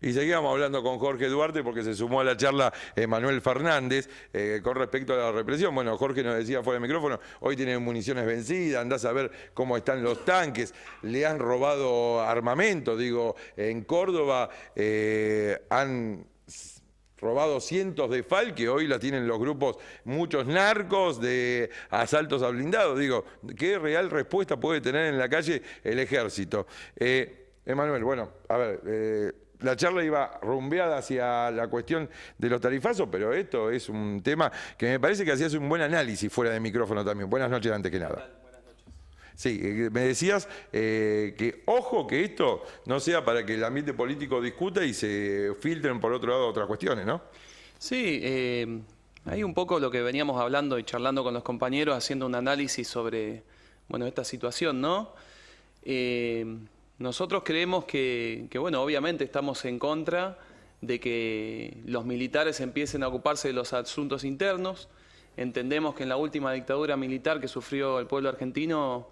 Speaker 1: Y seguíamos hablando con Jorge Duarte porque se sumó a la charla Manuel Fernández con respecto a la represión. Bueno, Jorge nos decía fuera del micrófono, hoy tienen municiones vencidas, andás a ver cómo están los tanques, le han robado armamento, digo, en Córdoba han robado cientos de FAL que hoy la tienen los grupos, muchos narcos, de asaltos a blindados. Digo, ¿qué real respuesta puede tener en la calle el ejército? Emanuel, bueno, a ver, la charla iba rumbeada hacia la cuestión de los tarifazos, pero esto es un tema que me parece que hacías un buen análisis fuera de micrófono también. Buenas noches antes que nada. Sí, me decías que ojo que esto no sea para que el ambiente político discuta y se filtren por otro lado otras cuestiones, ¿no?
Speaker 6: Sí, hay un poco lo que veníamos hablando y charlando con los compañeros, haciendo un análisis sobre, bueno, esta situación, ¿no? Nosotros creemos que, bueno, obviamente estamos en contra de que los militares empiecen a ocuparse de los asuntos internos. Entendemos que en la última dictadura militar que sufrió el pueblo argentino,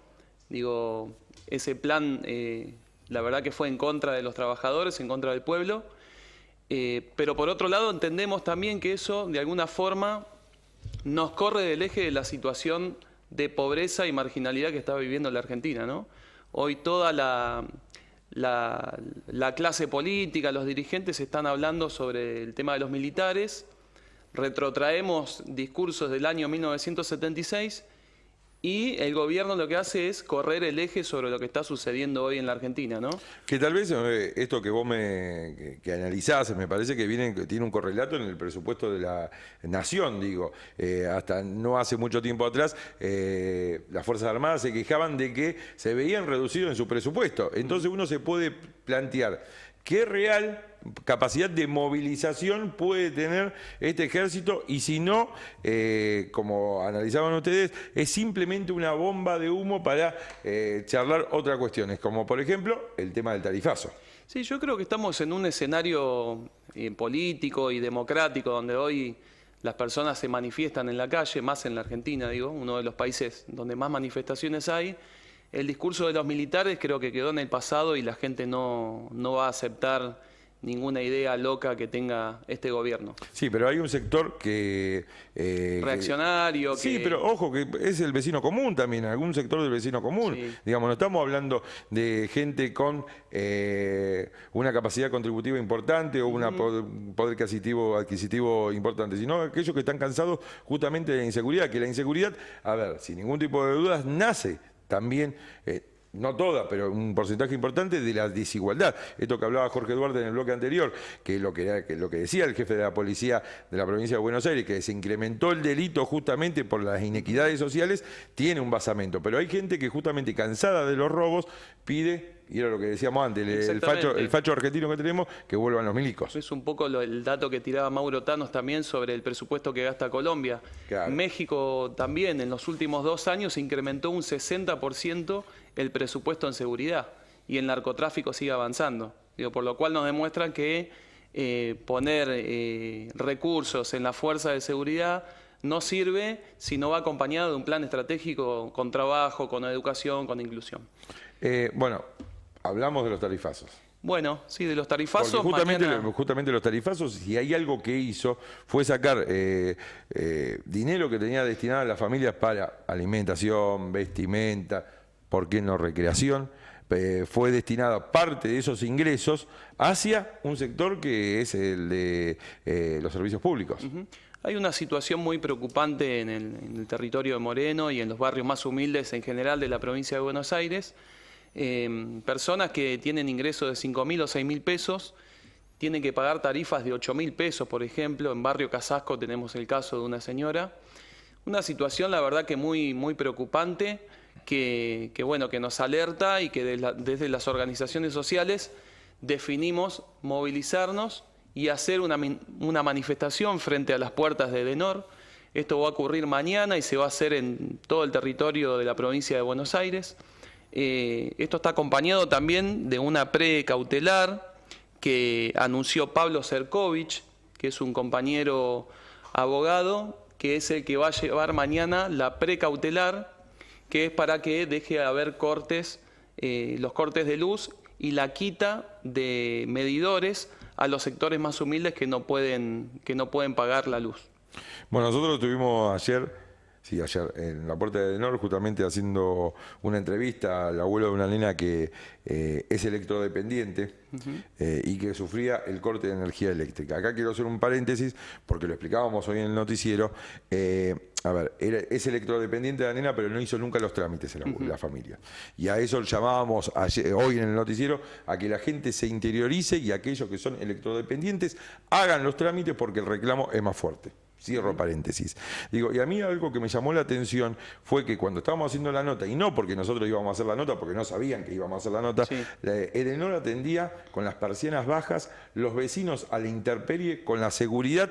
Speaker 6: digo, ese plan, la verdad que fue en contra de los trabajadores, en contra del pueblo. Pero por otro lado entendemos también que eso, de alguna forma, nos corre del eje de la situación de pobreza y marginalidad que está viviendo la Argentina, ¿no? Hoy toda la clase política, los dirigentes están hablando sobre el tema de los militares. Retrotraemos discursos del año 1976 y el gobierno lo que hace es correr el eje sobre lo que está sucediendo hoy en la Argentina, ¿no?
Speaker 1: Que tal vez esto que vos que analizás, me parece que tiene un correlato en el presupuesto de la nación, digo. Hasta no hace mucho tiempo atrás, las Fuerzas Armadas se quejaban de que se veían reducidos en su presupuesto. Entonces uno se puede plantear qué real capacidad de movilización puede tener este ejército y si no, como analizaban ustedes, es simplemente una bomba de humo para charlar otras cuestiones, como por ejemplo el tema del tarifazo.
Speaker 6: Sí, yo creo que estamos en un escenario político y democrático donde hoy las personas se manifiestan en la calle, más en la Argentina, digo, uno de los países donde más manifestaciones hay. El discurso de los militares creo que quedó en el pasado y la gente no va a aceptar ninguna idea loca que tenga este gobierno.
Speaker 1: Sí, pero hay un sector que...
Speaker 6: reaccionario.
Speaker 1: Sí, pero ojo, que es el vecino común también, algún sector del vecino común.
Speaker 6: Sí.
Speaker 1: Digamos, no estamos hablando de gente con una capacidad contributiva importante o un poder adquisitivo importante, sino aquellos que están cansados justamente de la inseguridad, que la inseguridad, a ver, sin ningún tipo de dudas, nace también, no toda, pero un porcentaje importante de la desigualdad. Esto que hablaba Jorge Duarte en el bloque anterior, que lo que decía el jefe de la policía de la provincia de Buenos Aires, que se incrementó el delito justamente por las inequidades sociales, tiene un basamento. Pero hay gente que justamente cansada de los robos pide, y era lo que decíamos antes, el facho argentino que tenemos, que vuelvan los milicos.
Speaker 6: Es un poco el dato que tiraba Mauro Tanos también sobre el presupuesto que gasta Colombia.
Speaker 1: Claro.
Speaker 6: México también en los últimos 2 años se incrementó un 60% el presupuesto en seguridad y el narcotráfico sigue avanzando. Digo, por lo cual nos demuestra que poner recursos en la fuerza de seguridad no sirve si no va acompañado de un plan estratégico con trabajo, con educación, con inclusión.
Speaker 1: Bueno, hablamos de los tarifazos.
Speaker 6: Bueno, sí, de los tarifazos.
Speaker 1: Porque justamente los tarifazos, si hay algo que hizo, fue sacar dinero que tenía destinado a las familias para alimentación, vestimenta, ¿por qué no recreación? Fue destinada parte de esos ingresos hacia un sector que es el de los servicios públicos.
Speaker 6: Hay una situación muy preocupante en el territorio de Moreno y en los barrios más humildes en general de la provincia de Buenos Aires. Personas que tienen ingresos de 5.000 o 6.000 pesos tienen que pagar tarifas de 8.000 pesos, por ejemplo. En Barrio Casasco tenemos el caso de una señora. Una situación, la verdad, que muy preocupante, que nos alerta y que desde las organizaciones sociales definimos movilizarnos y hacer una manifestación frente a las puertas de Edenor. Esto va a ocurrir mañana y se va a hacer en todo el territorio de la provincia de Buenos Aires. Esto está acompañado también de una precautelar que anunció Pablo Cercovich, que es un compañero abogado, que es el que va a llevar mañana la precautelar, que es para que deje de haber cortes, los cortes de luz y la quita de medidores a los sectores más humildes que no pueden pagar la luz.
Speaker 1: Bueno, nosotros estuvimos ayer en la puerta de Edenor, justamente haciendo una entrevista al abuelo de una nena que es electrodependiente y que sufría el corte de energía eléctrica. Acá quiero hacer un paréntesis, porque lo explicábamos hoy en el noticiero. Es electrodependiente la nena, pero no hizo nunca los trámites en la familia. Y a eso llamábamos hoy en el noticiero, a que la gente se interiorice y aquellos que son electrodependientes hagan los trámites, porque el reclamo es más fuerte. Cierro paréntesis. Digo, y a mí algo que me llamó la atención fue que cuando estábamos haciendo la nota, y no porque nosotros íbamos a hacer la nota, porque no sabían que íbamos a hacer la nota,
Speaker 6: Sí.
Speaker 1: Edenor atendía con las persianas bajas, los vecinos a la intemperie, con la seguridad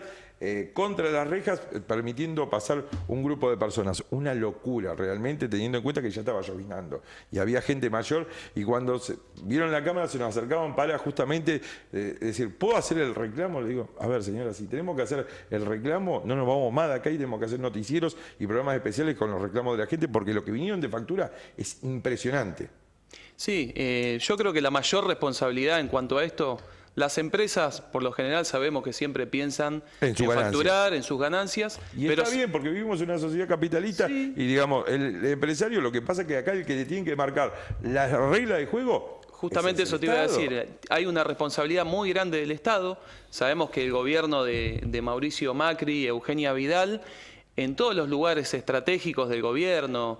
Speaker 1: contra las rejas, permitiendo pasar un grupo de personas. Una locura realmente, teniendo en cuenta que ya estaba llovinando y había gente mayor, y cuando vieron la cámara se nos acercaban para justamente decir, ¿puedo hacer el reclamo? Le digo, a ver, señora, si tenemos que hacer el reclamo, no nos vamos más de acá y tenemos que hacer noticieros y programas especiales con los reclamos de la gente, porque lo que vinieron de factura es impresionante.
Speaker 6: Sí, yo creo que la mayor responsabilidad en cuanto a esto, las empresas por lo general sabemos que siempre piensan
Speaker 1: En su ganancia.
Speaker 6: facturar, en sus ganancias.
Speaker 1: Y
Speaker 6: pero
Speaker 1: está bien, porque vivimos en una sociedad capitalista,
Speaker 6: Sí.
Speaker 1: y digamos, el empresario, lo que pasa es que acá el que le tiene que marcar la regla de juego.
Speaker 6: Justamente
Speaker 1: es el
Speaker 6: eso te iba a
Speaker 1: Estado.
Speaker 6: decir, hay una responsabilidad muy grande del Estado. Sabemos que el gobierno de Mauricio Macri y Eugenia Vidal, en todos los lugares estratégicos del gobierno,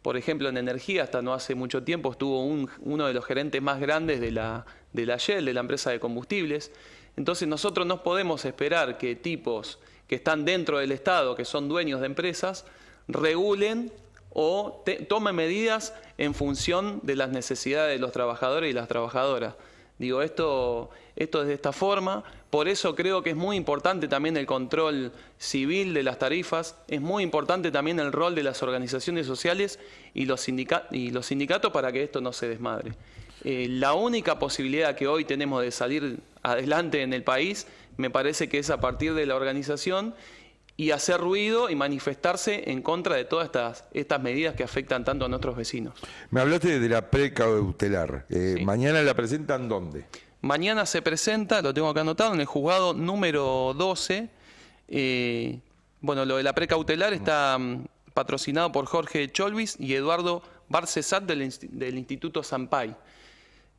Speaker 6: por ejemplo en energía, hasta no hace mucho tiempo estuvo uno de los gerentes más grandes de la Shell, de la empresa de combustibles. Entonces nosotros no podemos esperar que tipos que están dentro del Estado, que son dueños de empresas, regulen o tomen medidas en función de las necesidades de los trabajadores y las trabajadoras. Digo, esto es de esta forma. Por eso creo que es muy importante también el control civil de las tarifas, es muy importante también el rol de las organizaciones sociales y los sindicatos para que esto no se desmadre. La única posibilidad que hoy tenemos de salir adelante en el país, me parece que es a partir de la organización y hacer ruido y manifestarse en contra de todas estas medidas que afectan tanto a nuestros vecinos.
Speaker 1: Me hablaste de la precautelar.
Speaker 6: Sí.
Speaker 1: ¿Mañana la presentan dónde?
Speaker 6: Mañana se presenta, lo tengo acá anotado, en el juzgado número 12. Bueno, lo de la precautelar está patrocinado por Jorge Cholvis y Eduardo Barcesat del Instituto Sampay.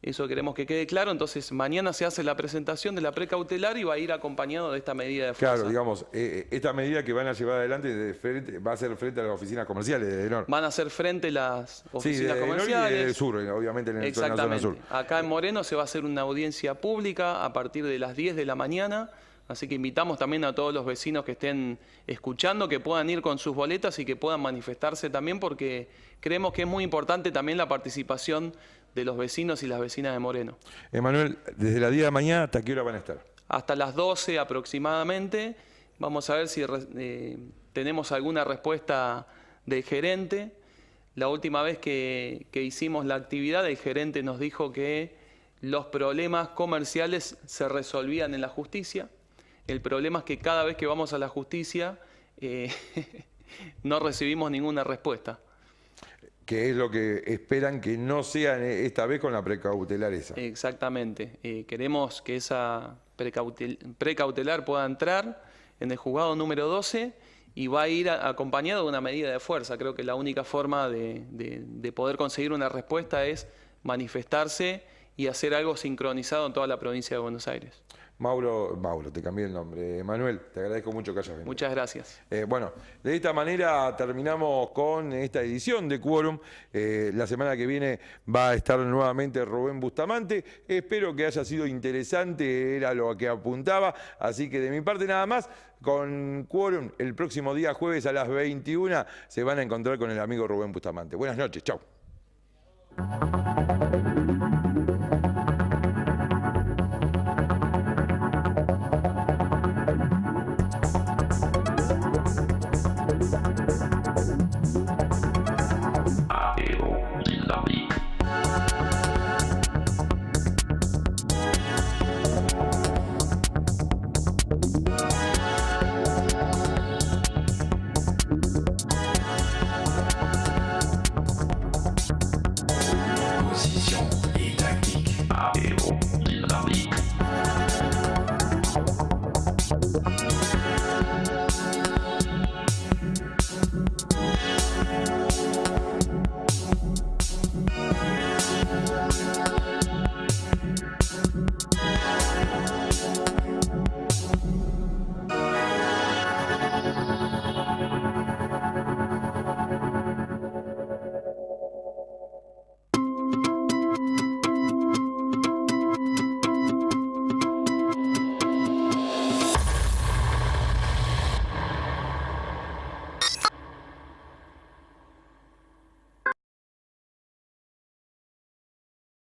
Speaker 6: Eso queremos que quede claro. Entonces, mañana se hace la presentación de la precautelar y va a ir acompañado de esta medida de fuerza.
Speaker 1: Claro, digamos, esta medida que van a llevar adelante va a ser frente a las oficinas comerciales de Edenor.
Speaker 6: Van a hacer frente las
Speaker 1: Sí,
Speaker 6: oficinas
Speaker 1: de Edenor
Speaker 6: comerciales.
Speaker 1: y del sur, obviamente en la zona
Speaker 6: Exactamente.
Speaker 1: sur.
Speaker 6: Acá en Moreno se va a hacer una audiencia pública a partir de las 10 de la mañana. Así que invitamos también a todos los vecinos que estén escuchando, que puedan ir con sus boletas y que puedan manifestarse también, porque creemos que es muy importante también la participación de los vecinos y las vecinas de Moreno.
Speaker 1: Emanuel, desde la 10 de la mañana, ¿hasta qué hora van a estar?
Speaker 6: Hasta las 12 aproximadamente. Vamos a ver si tenemos alguna respuesta del gerente. La última vez que hicimos la actividad, el gerente nos dijo que los problemas comerciales se resolvían en la justicia. El problema es que cada vez que vamos a la justicia no recibimos ninguna respuesta.
Speaker 1: Que es lo que esperan que no sea esta vez con la precautelar esa.
Speaker 6: Exactamente. Queremos que esa precautelar pueda entrar en el juzgado número 12 y va a ir acompañado de una medida de fuerza. Creo que la única forma de poder conseguir una respuesta es manifestarse y hacer algo sincronizado en toda la provincia de Buenos Aires.
Speaker 1: Mauro, te cambié el nombre. Manuel, te agradezco mucho que hayas venido.
Speaker 6: Muchas gracias.
Speaker 1: Bueno, de esta manera terminamos con esta edición de Quórum. La semana que viene va a estar nuevamente Rubén Bustamante. Espero que haya sido interesante, era lo que apuntaba. Así que de mi parte nada más, con Quórum el próximo día jueves a las 21 se van a encontrar con el amigo Rubén Bustamante. Buenas noches, chau.